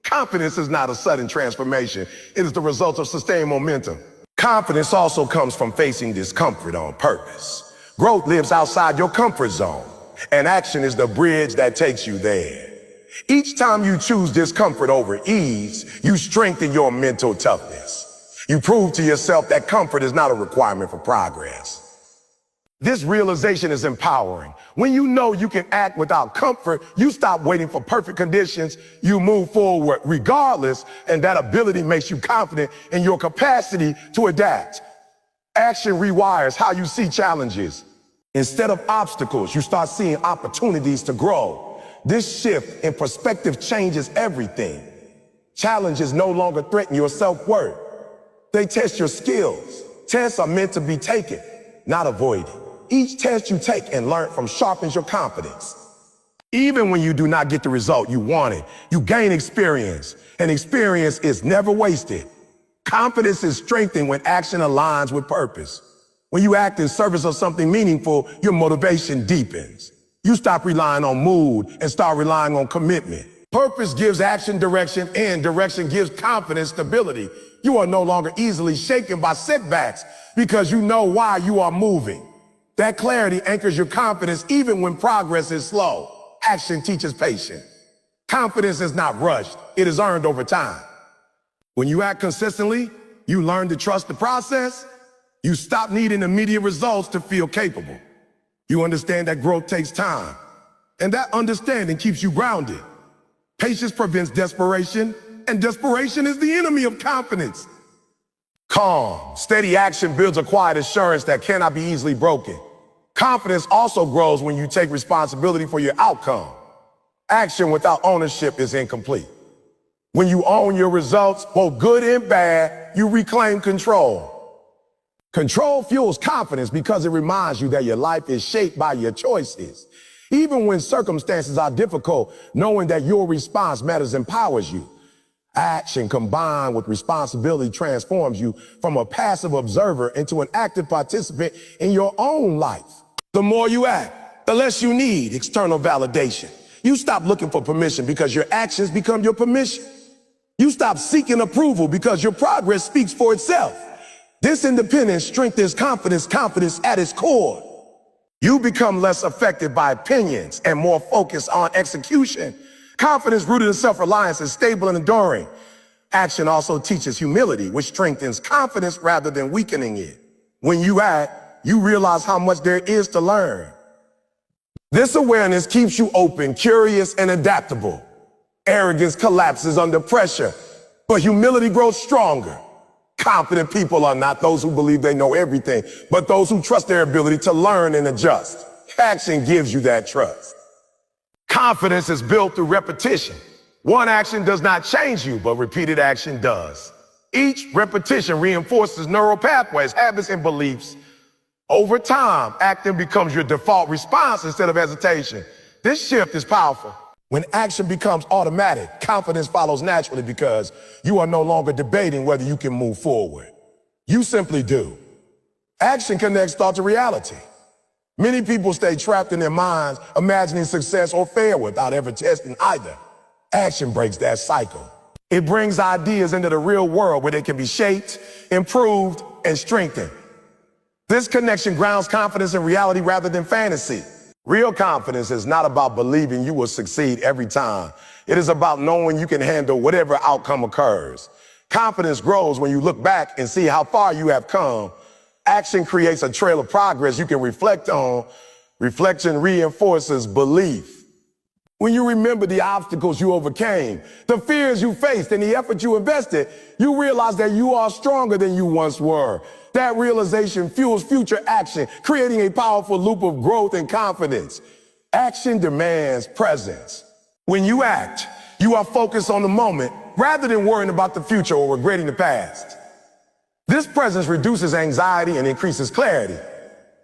Speaker 1: Confidence is not a sudden transformation. It is the result of sustained momentum. Confidence also comes from facing discomfort on purpose. Growth lives outside your comfort zone, and action is the bridge that takes you there. Each time you choose discomfort over ease, you strengthen your mental toughness. You prove to yourself that comfort is not a requirement for progress. This realization is empowering. When you know you can act without comfort, you stop waiting for perfect conditions. You move forward regardless, and that ability makes you confident in your capacity to adapt. Action rewires how you see challenges. Instead of obstacles, you start seeing opportunities to grow. This shift in perspective changes everything. Challenges no longer threaten your self-worth. They test your skills. Tests are meant to be taken, not avoided. Each test you take and learn from sharpens your confidence. Even when you do not get the result you wanted, you gain experience, and experience is never wasted. Confidence is strengthened when action aligns with purpose. When you act in service of something meaningful, your motivation deepens. You stop relying on mood and start relying on commitment. Purpose gives action direction, and direction gives confidence stability. You are no longer easily shaken by setbacks because you know why you are moving. That clarity anchors your confidence even when progress is slow. Action teaches patience. Confidence is not rushed. It is earned over time. When you act consistently, you learn to trust the process. You stop needing immediate results to feel capable. You understand that growth takes time, and that understanding keeps you grounded. Patience prevents desperation, and desperation is the enemy of confidence. Calm, steady action builds a quiet assurance that cannot be easily broken. Confidence also grows when you take responsibility for your outcome. Action without ownership is incomplete. When you own your results, both good and bad, you reclaim control. Control fuels confidence because it reminds you that your life is shaped by your choices. Even when circumstances are difficult, knowing that your response matters empowers you. Action combined with responsibility transforms you from a passive observer into an active participant in your own life. The more you act, the less you need external validation. You stop looking for permission because your actions become your permission. You stop seeking approval because your progress speaks for itself. This independence strengthens confidence at its core. You become less affected by opinions and more focused on execution. Confidence rooted in self-reliance is stable and enduring. Action also teaches humility, which strengthens confidence rather than weakening it. When you act, you realize how much there is to learn. This awareness keeps you open, curious, and adaptable. Arrogance collapses under pressure, but humility grows stronger. Confident people are not those who believe they know everything, but those who trust their ability to learn and adjust. Action gives you that trust. Confidence is built through repetition. One action does not change you, but repeated action does. Each repetition reinforces neural pathways, habits, and beliefs. Over time, acting becomes your default response instead of hesitation. This shift is powerful. When action becomes automatic, confidence follows naturally because you are no longer debating whether you can move forward. You simply do. Action connects thought to reality. Many people stay trapped in their minds, imagining success or failure without ever testing either. Action breaks that cycle. It brings ideas into the real world where they can be shaped, improved, and strengthened. This connection grounds confidence in reality rather than fantasy. Real confidence is not about believing you will succeed every time. It is about knowing you can handle whatever outcome occurs. Confidence grows when you look back and see how far you have come. Action creates a trail of progress you can reflect on. Reflection reinforces belief. When you remember the obstacles you overcame, the fears you faced, and the effort you invested, you realize that you are stronger than you once were. That realization fuels future action, creating a powerful loop of growth and confidence. Action demands presence. When you act, you are focused on the moment rather than worrying about the future or regretting the past. This presence reduces anxiety and increases clarity.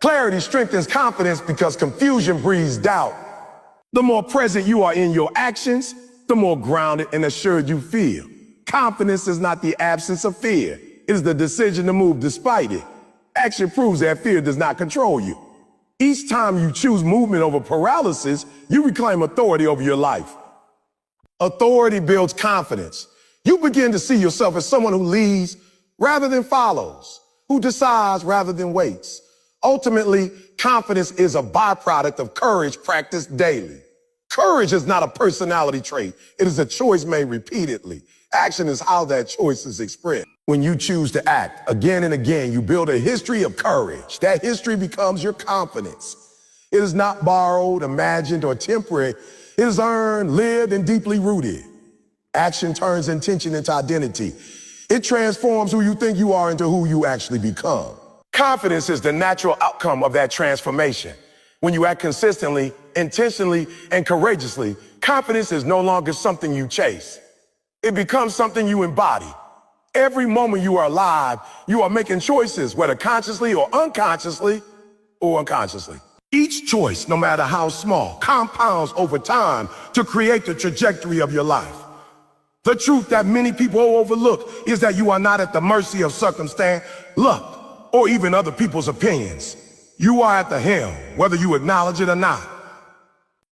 Speaker 1: Clarity strengthens confidence because confusion breeds doubt. The more present you are in your actions, the more grounded and assured you feel. Confidence is not the absence of fear. It is the decision to move despite it. Action proves that fear does not control you. Each time you choose movement over paralysis, you reclaim authority over your life. Authority builds confidence. You begin to see yourself as someone who leads rather than follows. who decides rather than waits. Ultimately, confidence is a byproduct of courage practiced daily. Courage is not a personality trait. It is a choice made repeatedly. Action is how that choice is expressed. When you choose to act again and again, you build a history of courage. That history becomes your confidence. It is not borrowed, imagined, or temporary. It is earned, lived, and deeply rooted. Action turns intention into identity. It transforms who you think you are into who you actually become. Confidence is the natural outcome of that transformation. When you act consistently, intentionally, and courageously, confidence is no longer something you chase. It becomes something you embody. Every moment you are alive, you are making choices, whether consciously or unconsciously. Each choice, no matter how small, compounds over time to create the trajectory of your life. The truth that many people overlook is that you are not at the mercy of circumstance, luck, or even other people's opinions. You are at the helm, whether you acknowledge it or not.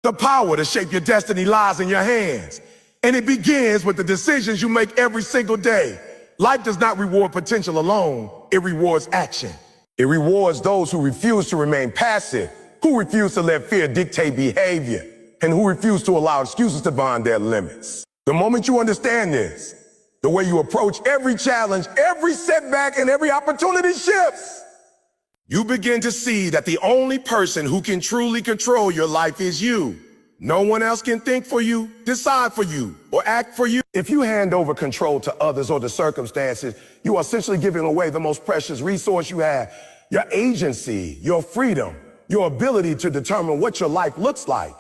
Speaker 1: The power to shape your destiny lies in your hands, and it begins with the decisions you make every single day. Life does not reward potential alone, it rewards action. It rewards those who refuse to remain passive, who refuse to let fear dictate behavior, and who refuse to allow excuses to bind their limits. The moment you understand this, the way you approach every challenge, every setback, and every opportunity shifts. You begin to see that the only person who can truly control your life is you. No one else can think for you, decide for you, or act for you. If you hand over control to others or the circumstances, you are essentially giving away the most precious resource you have, your agency, your freedom, your ability to determine what your life looks like.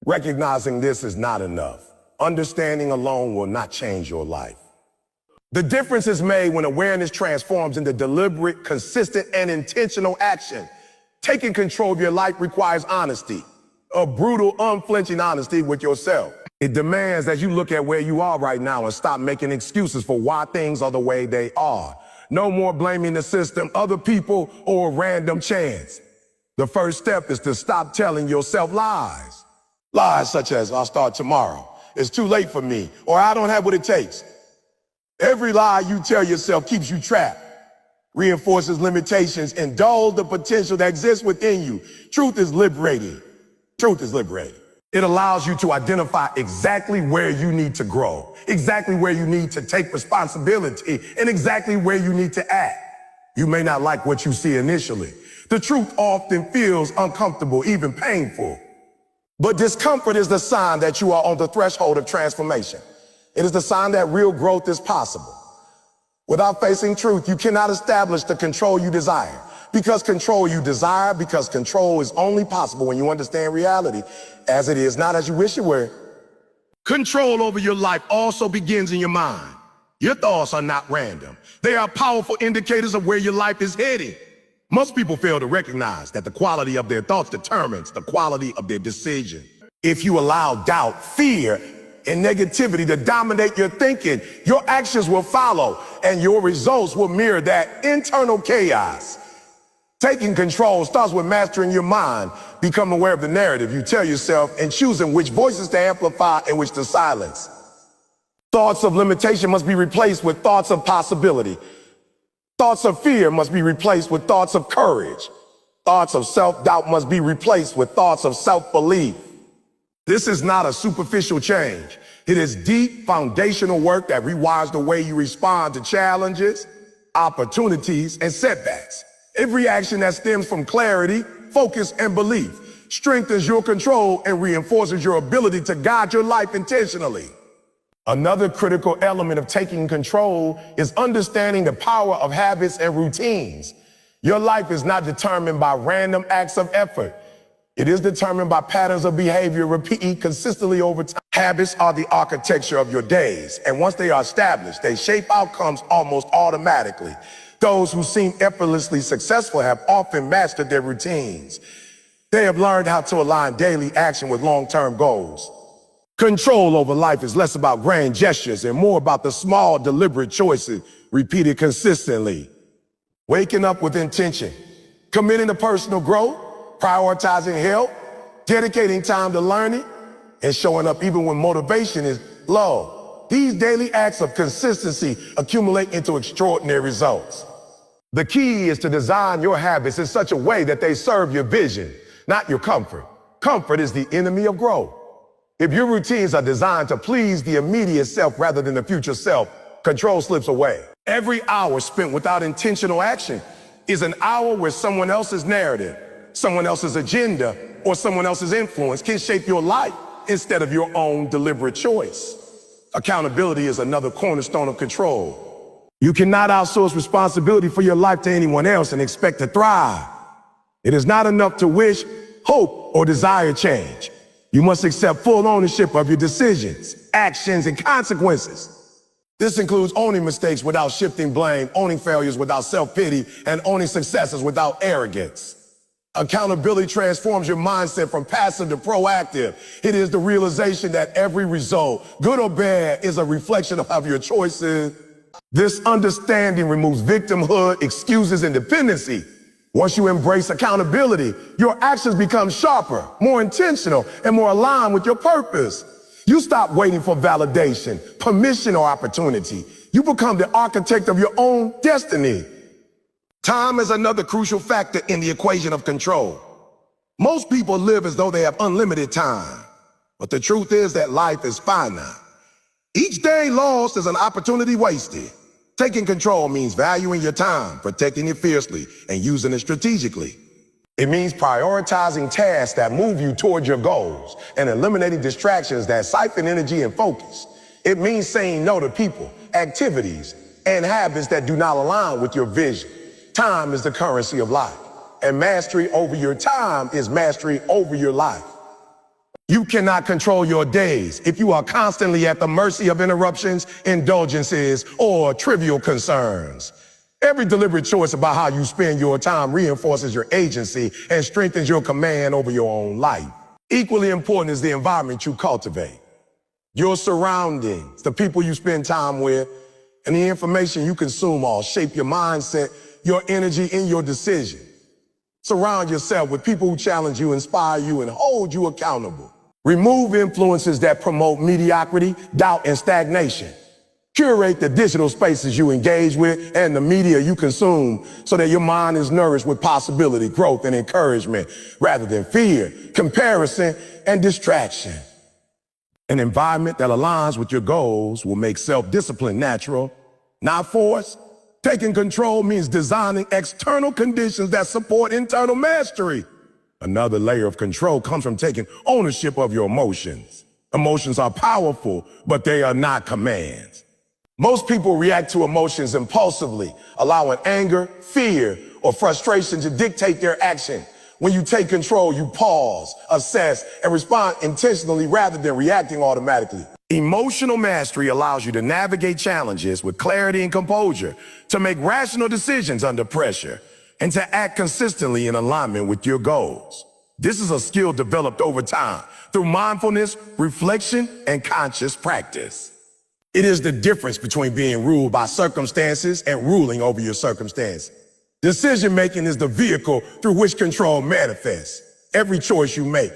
Speaker 1: Recognizing this is not enough. Understanding alone will not change your life. The difference is made when awareness transforms into deliberate, consistent, and intentional action. Taking control of your life requires honesty, a brutal, unflinching honesty with yourself. It demands that you look at where you are right now and stop making excuses for why things are the way they are. No more blaming the system, other people, or a random chance. The first step is to stop telling yourself lies. Lies such as, I'll start tomorrow, it's too late for me, or I don't have what it takes. Every lie you tell yourself keeps you trapped, reinforces limitations, and dulls the potential that exists within you. Truth is liberating. Truth is liberating. It allows you to identify exactly where you need to grow, exactly where you need to take responsibility, and exactly where you need to act. You may not like what you see initially. The truth often feels uncomfortable, even painful. But discomfort is the sign that you are on the threshold of transformation. It is the sign that real growth is possible. Without facing truth, you cannot establish the control you desire. Because control is only possible when you understand reality as it is, not as you wish it were. Control over your life also begins in your mind. Your thoughts are not random. They are powerful indicators of where your life is heading. Most people fail to recognize that the quality of their thoughts determines the quality of their decision. If you allow doubt, fear, and negativity to dominate your thinking, your actions will follow, and your results will mirror that internal chaos. Taking control starts with mastering your mind. Become aware of the narrative you tell yourself and choosing which voices to amplify and which to silence. Thoughts of limitation must be replaced with thoughts of possibility. Thoughts of fear must be replaced with thoughts of courage. Thoughts of self-doubt must be replaced with thoughts of self-belief. This is not a superficial change. It is deep foundational work that rewires the way you respond to challenges, opportunities, and setbacks. Every action that stems from clarity, focus, and belief strengthens your control and reinforces your ability to guide your life intentionally. Another critical element of taking control is understanding the power of habits and routines. Your life is not determined by random acts of effort. It is determined by patterns of behavior repeated consistently over time. Habits are the architecture of your days, and once they are established, they shape outcomes almost automatically. Those who seem effortlessly successful have often mastered their routines. They have learned how to align daily action with long-term goals. Control over life is less about grand gestures and more about the small, deliberate choices repeated consistently. Waking up with intention, committing to personal growth, prioritizing health, dedicating time to learning, and showing up even when motivation is low. These daily acts of consistency accumulate into extraordinary results. The key is to design your habits in such a way that they serve your vision, not your comfort. Comfort is the enemy of growth. If your routines are designed to please the immediate self rather than the future self, control slips away. Every hour spent without intentional action is an hour where someone else's narrative, someone else's agenda, or someone else's influence can shape your life instead of your own deliberate choice. Accountability is another cornerstone of control. You cannot outsource responsibility for your life to anyone else and expect to thrive. It is not enough to wish, hope, or desire change. You must accept full ownership of your decisions, actions, and consequences. This includes owning mistakes without shifting blame, owning failures without self-pity, and owning successes without arrogance. Accountability transforms your mindset from passive to proactive. It is the realization that every result, good or bad, is a reflection of your choices. This understanding removes victimhood, excuses, and dependency. Once you embrace accountability, your actions become sharper, more intentional, and more aligned with your purpose. You stop waiting for validation, permission, or opportunity. You become the architect of your own destiny. Time is another crucial factor in the equation of control. Most people live as though they have unlimited time, but the truth is that life is finite. Each day lost is an opportunity wasted. Taking control means valuing your time, protecting it fiercely, and using it strategically. It means prioritizing tasks that move you toward your goals and eliminating distractions that siphon energy and focus. It means saying no to people, activities, and habits that do not align with your vision. Time is the currency of life, and mastery over your time is mastery over your life. You cannot control your days if you are constantly at the mercy of interruptions, indulgences, or trivial concerns. Every deliberate choice about how you spend your time reinforces your agency and strengthens your command over your own life. Equally important is the environment you cultivate. Your surroundings, the people you spend time with, and the information you consume all shape your mindset, your energy, and your decision. Surround yourself with people who challenge you, inspire you, and hold you accountable. Remove influences that promote mediocrity, doubt, and stagnation. Curate the digital spaces you engage with and the media you consume so that your mind is nourished with possibility, growth, and encouragement rather than fear, comparison, and distraction. An environment that aligns with your goals will make self-discipline natural, not forced. Taking control means designing external conditions that support internal mastery. Another layer of control comes from taking ownership of your emotions. Emotions are powerful, but they are not commands. Most people react to emotions impulsively, allowing anger, fear, or frustration to dictate their action. When you take control, you pause, assess, and respond intentionally rather than reacting automatically. Emotional mastery allows you to navigate challenges with clarity and composure, to make rational decisions under pressure, and to act consistently in alignment with your goals. This is a skill developed over time through mindfulness, reflection, and conscious practice. It is the difference between being ruled by circumstances and ruling over your circumstances. Decision-making is the vehicle through which control manifests. Every choice you make,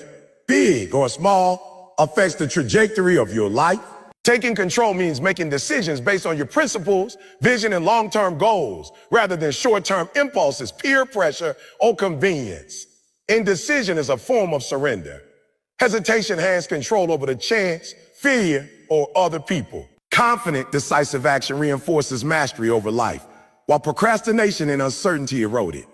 Speaker 1: big or small, affects the trajectory of your life. Taking control means making decisions based on your principles, vision, and long-term goals, rather than short-term impulses, peer pressure, or convenience. Indecision is a form of surrender. Hesitation has control over the chance, fear, or other people. Confident, decisive action reinforces mastery over life, while procrastination and uncertainty erode it.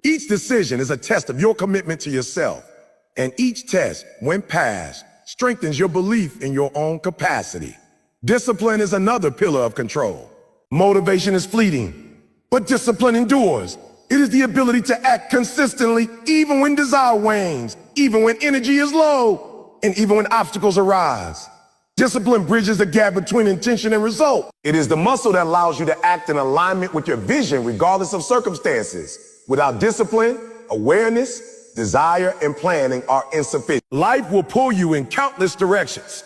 Speaker 1: Each decision is a test of your commitment to yourself, and each test, when passed, strengthens your belief in your own capacity. Discipline is another pillar of control. Motivation is fleeting, but discipline endures. It is the ability to act consistently even when desire wanes, even when energy is low, and even when obstacles arise. Discipline bridges the gap between intention and result. It is the muscle that allows you to act in alignment with your vision regardless of circumstances. Without discipline, awareness, desire, and planning are insufficient. Life will pull you in countless directions,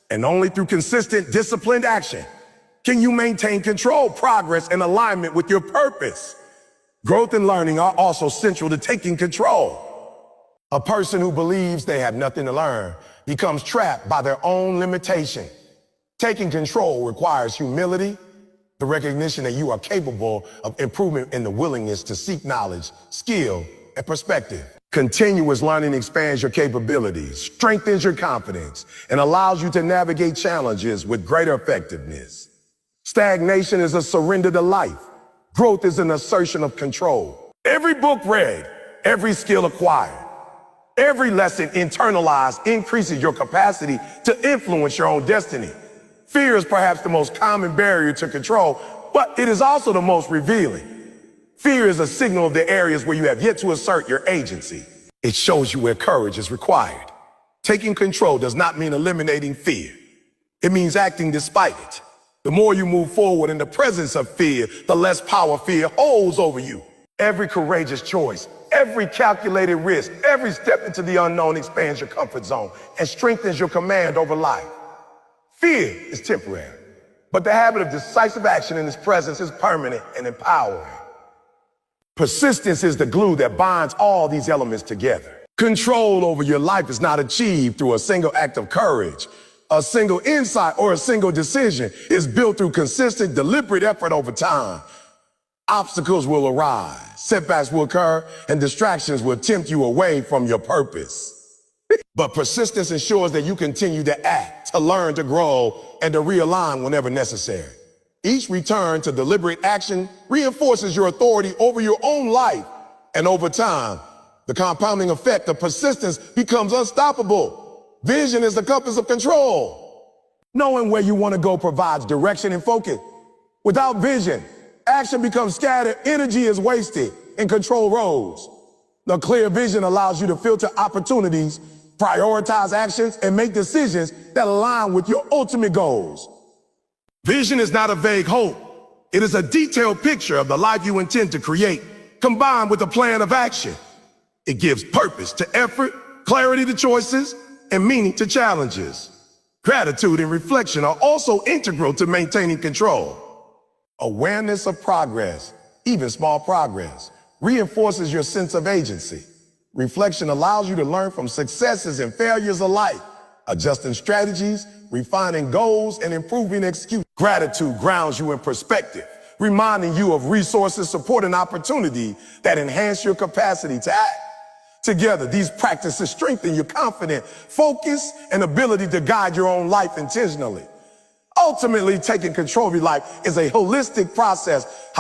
Speaker 1: and only through consistent, disciplined action can you maintain control, progress, and alignment with your purpose. Growth and learning are also central to taking control. A person who believes they have nothing to learn becomes trapped by their own limitation. Taking control requires humility, The recognition that you are capable of improvement in the willingness to seek knowledge, skill, and perspective. Continuous learning expands your capabilities, strengthens your confidence, and allows you to navigate challenges with greater effectiveness. Stagnation is a surrender to life. Growth is an assertion of control. Every book read, every skill acquired, every lesson internalized increases your capacity to influence your own destiny. Fear is perhaps the most common barrier to control, but it is also the most revealing. Fear is a signal of the areas where you have yet to assert your agency. It shows you where courage is required. Taking control does not mean eliminating fear. It means acting despite it. The more you move forward in the presence of fear, the less power fear holds over you. Every courageous choice, every calculated risk, every step into the unknown expands your comfort zone and strengthens your command over life. Fear is temporary, but the habit of decisive action in its presence is permanent and empowering. Persistence is the glue that binds all these elements together. Control over your life is not achieved through a single act of courage. A single insight or a single decision is built through consistent, deliberate effort over time. Obstacles will arise, setbacks will occur, and distractions will tempt you away from your purpose. But persistence ensures that you continue to act, to learn, to grow, and to realign whenever necessary. Each return to deliberate action reinforces your authority over your own life, and over time, the compounding effect of persistence becomes unstoppable. Vision is the compass of control. Knowing where you want to go provides direction and focus. Without vision, action becomes scattered, energy is wasted, and control erodes. The clear vision allows you to filter opportunities, prioritize actions, and make decisions that align with your ultimate goals. Vision is not a vague hope. It is a detailed picture of the life you intend to create, combined with a plan of action. It gives purpose to effort, clarity to choices, and meaning to challenges. Gratitude and reflection are also integral to maintaining control. Awareness of progress, even small progress, reinforces your sense of agency. Reflection allows you to learn from successes and failures alike, adjusting strategies, refining goals, and improving execution. Gratitude grounds you in perspective, reminding you of resources, support, and opportunity that enhance your capacity to act. Together, these practices strengthen your confidence, focus, and ability to guide your own life intentionally. Ultimately, taking control of your life is a holistic process.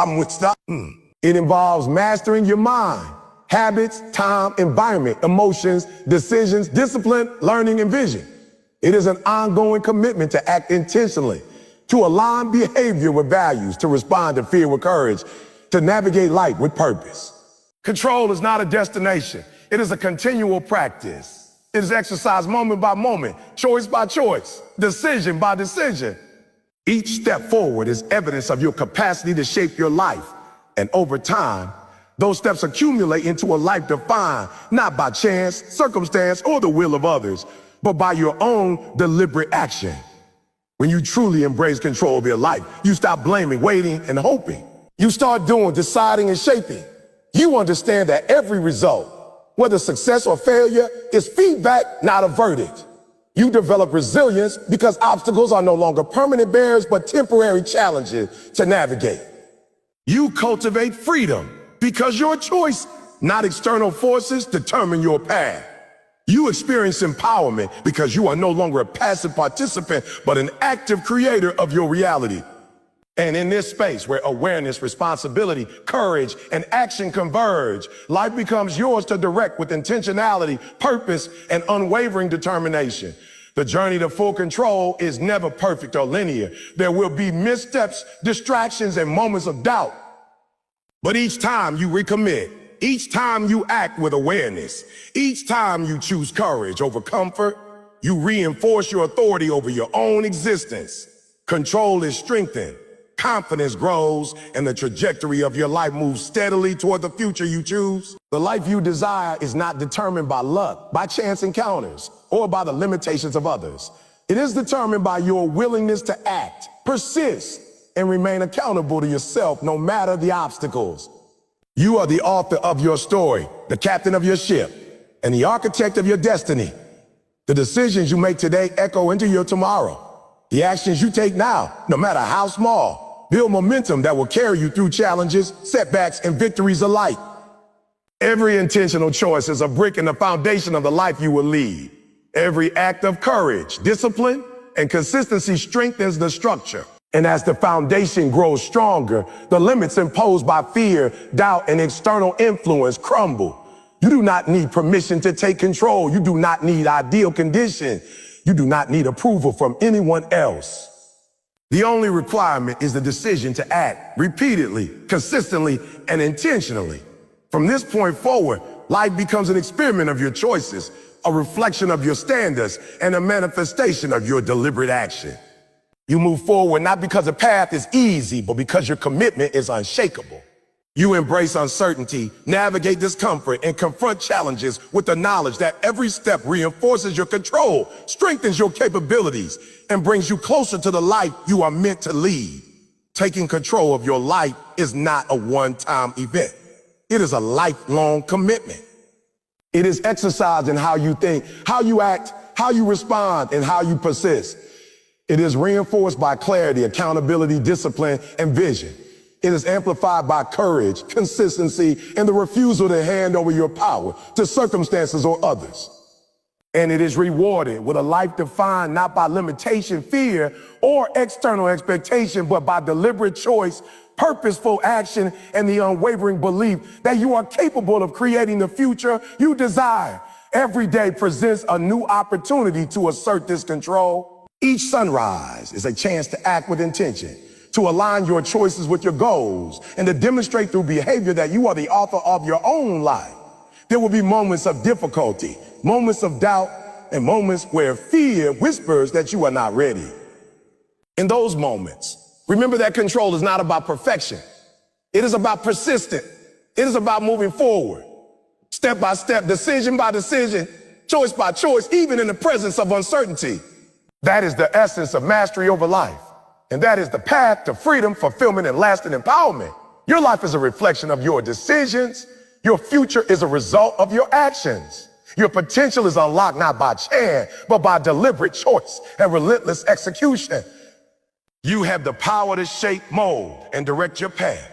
Speaker 1: It involves mastering your mind, habits, time, environment, emotions, decisions, discipline, learning, and vision. It is an ongoing commitment to act intentionally, to align behavior with values, to respond to fear with courage, to navigate life with purpose. Control is not a destination. It is a continual practice. It is exercised moment by moment, choice by choice, decision by decision. Each step forward is evidence of your capacity to shape your life. And over time, those steps accumulate into a life defined not by chance, circumstance, or the will of others, but by your own deliberate action. When you truly embrace control of your life, you stop blaming, waiting, and hoping. You start doing, deciding, and shaping. You understand that every result, whether success or failure, is feedback, not a verdict. You develop resilience because obstacles are no longer permanent barriers, but temporary challenges to navigate. You cultivate freedom because your choice, not external forces, determine your path. You experience empowerment because you are no longer a passive participant, but an active creator of your reality. And in this space where awareness, responsibility, courage, and action converge, life becomes yours to direct with intentionality, purpose, and unwavering determination. The journey to full control is never perfect or linear. There will be missteps, distractions, and moments of doubt. But each time you recommit, each time you act with awareness, each time you choose courage over comfort, you reinforce your authority over your own existence. Control is strengthened, confidence grows, and the trajectory of your life moves steadily toward the future you choose. The life you desire is not determined by luck, by chance encounters, or by the limitations of others. It is determined by your willingness to act, persist, and remain accountable to yourself no matter the obstacles. You are the author of your story, the captain of your ship, and the architect of your destiny. The decisions you make today echo into your tomorrow. The actions you take now, no matter how small, Build momentum that will carry you through challenges, setbacks, and victories alike. Every intentional choice is a brick in the foundation of the life you will lead. Every act of courage, discipline, and consistency strengthens the structure. And as the foundation grows stronger, the limits imposed by fear, doubt, and external influence crumble. You do not need permission to take control. You do not need ideal conditions. You do not need approval from anyone else. The only requirement is the decision to act repeatedly, consistently, and intentionally. From this point forward, life becomes an experiment of your choices, a reflection of your standards, and a manifestation of your deliberate action. You move forward not because the path is easy, but because your commitment is unshakable. You embrace uncertainty, navigate discomfort, and confront challenges with the knowledge that every step reinforces your control, strengthens your capabilities, and brings you closer to the life you are meant to lead. Taking control of your life is not a one-time event. It is a lifelong commitment. It is exercised in how you think, how you act, how you respond, and how you persist. It is reinforced by clarity, accountability, discipline, and vision. It is amplified by courage, consistency, and the refusal to hand over your power to circumstances or others. And it is rewarded with a life defined not by limitation, fear, or external expectation, but by deliberate choice, purposeful action, and the unwavering belief that you are capable of creating the future you desire. Every day presents a new opportunity to assert this control. Each sunrise is a chance to act with intention, to align your choices with your goals, and to demonstrate through behavior that you are the author of your own life. There will be moments of difficulty, moments of doubt, and moments where fear whispers that you are not ready. In those moments, remember that control is not about perfection. It is about persistence. It is about moving forward, step by step, decision by decision, choice by choice, even in the presence of uncertainty. That is the essence of mastery over life. And that is the path to freedom, fulfillment, and lasting empowerment. Your life is a reflection of your decisions. Your future is a result of your actions. Your potential is unlocked not by chance, but by deliberate choice and relentless execution. You have the power to shape, mold, and direct your path.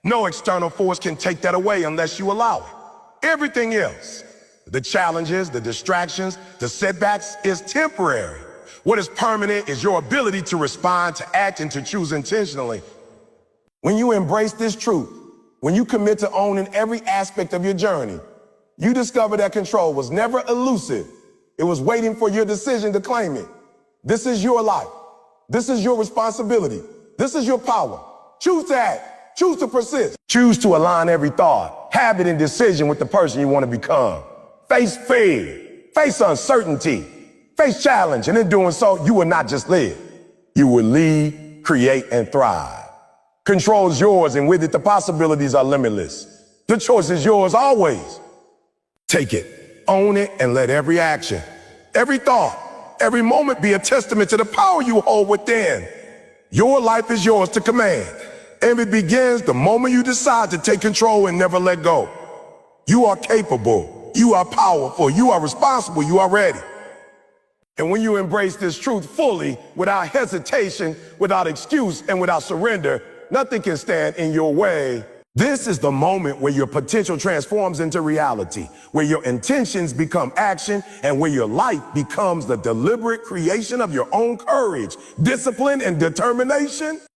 Speaker 1: No external force can take that away unless you allow it. Everything else, the challenges, the distractions, the setbacks, is temporary. What is permanent is your ability to respond, to act, and to choose intentionally. When you embrace this truth, when you commit to owning every aspect of your journey, you discover that control was never elusive. It was waiting for your decision to claim it. This is your life. This is your responsibility. This is your power. Choose to act. Choose to persist. Choose to align every thought, habit, and decision with the person you want to become. Face fear. Face uncertainty. Face challenge. And in doing so, you will not just live. You will lead, create, and thrive. Control is yours, and with it, the possibilities are limitless. The choice is yours always. Take it, own it, and let every action, every thought, every moment be a testament to the power you hold within. Your life is yours to command, and it begins the moment you decide to take control and never let go. You are capable, you are powerful, you are responsible, you are ready. And when you embrace this truth fully, without hesitation, without excuse, and without surrender, nothing can stand in your way. This is the moment where your potential transforms into reality, where your intentions become action, and where your life becomes the deliberate creation of your own courage, discipline, and determination.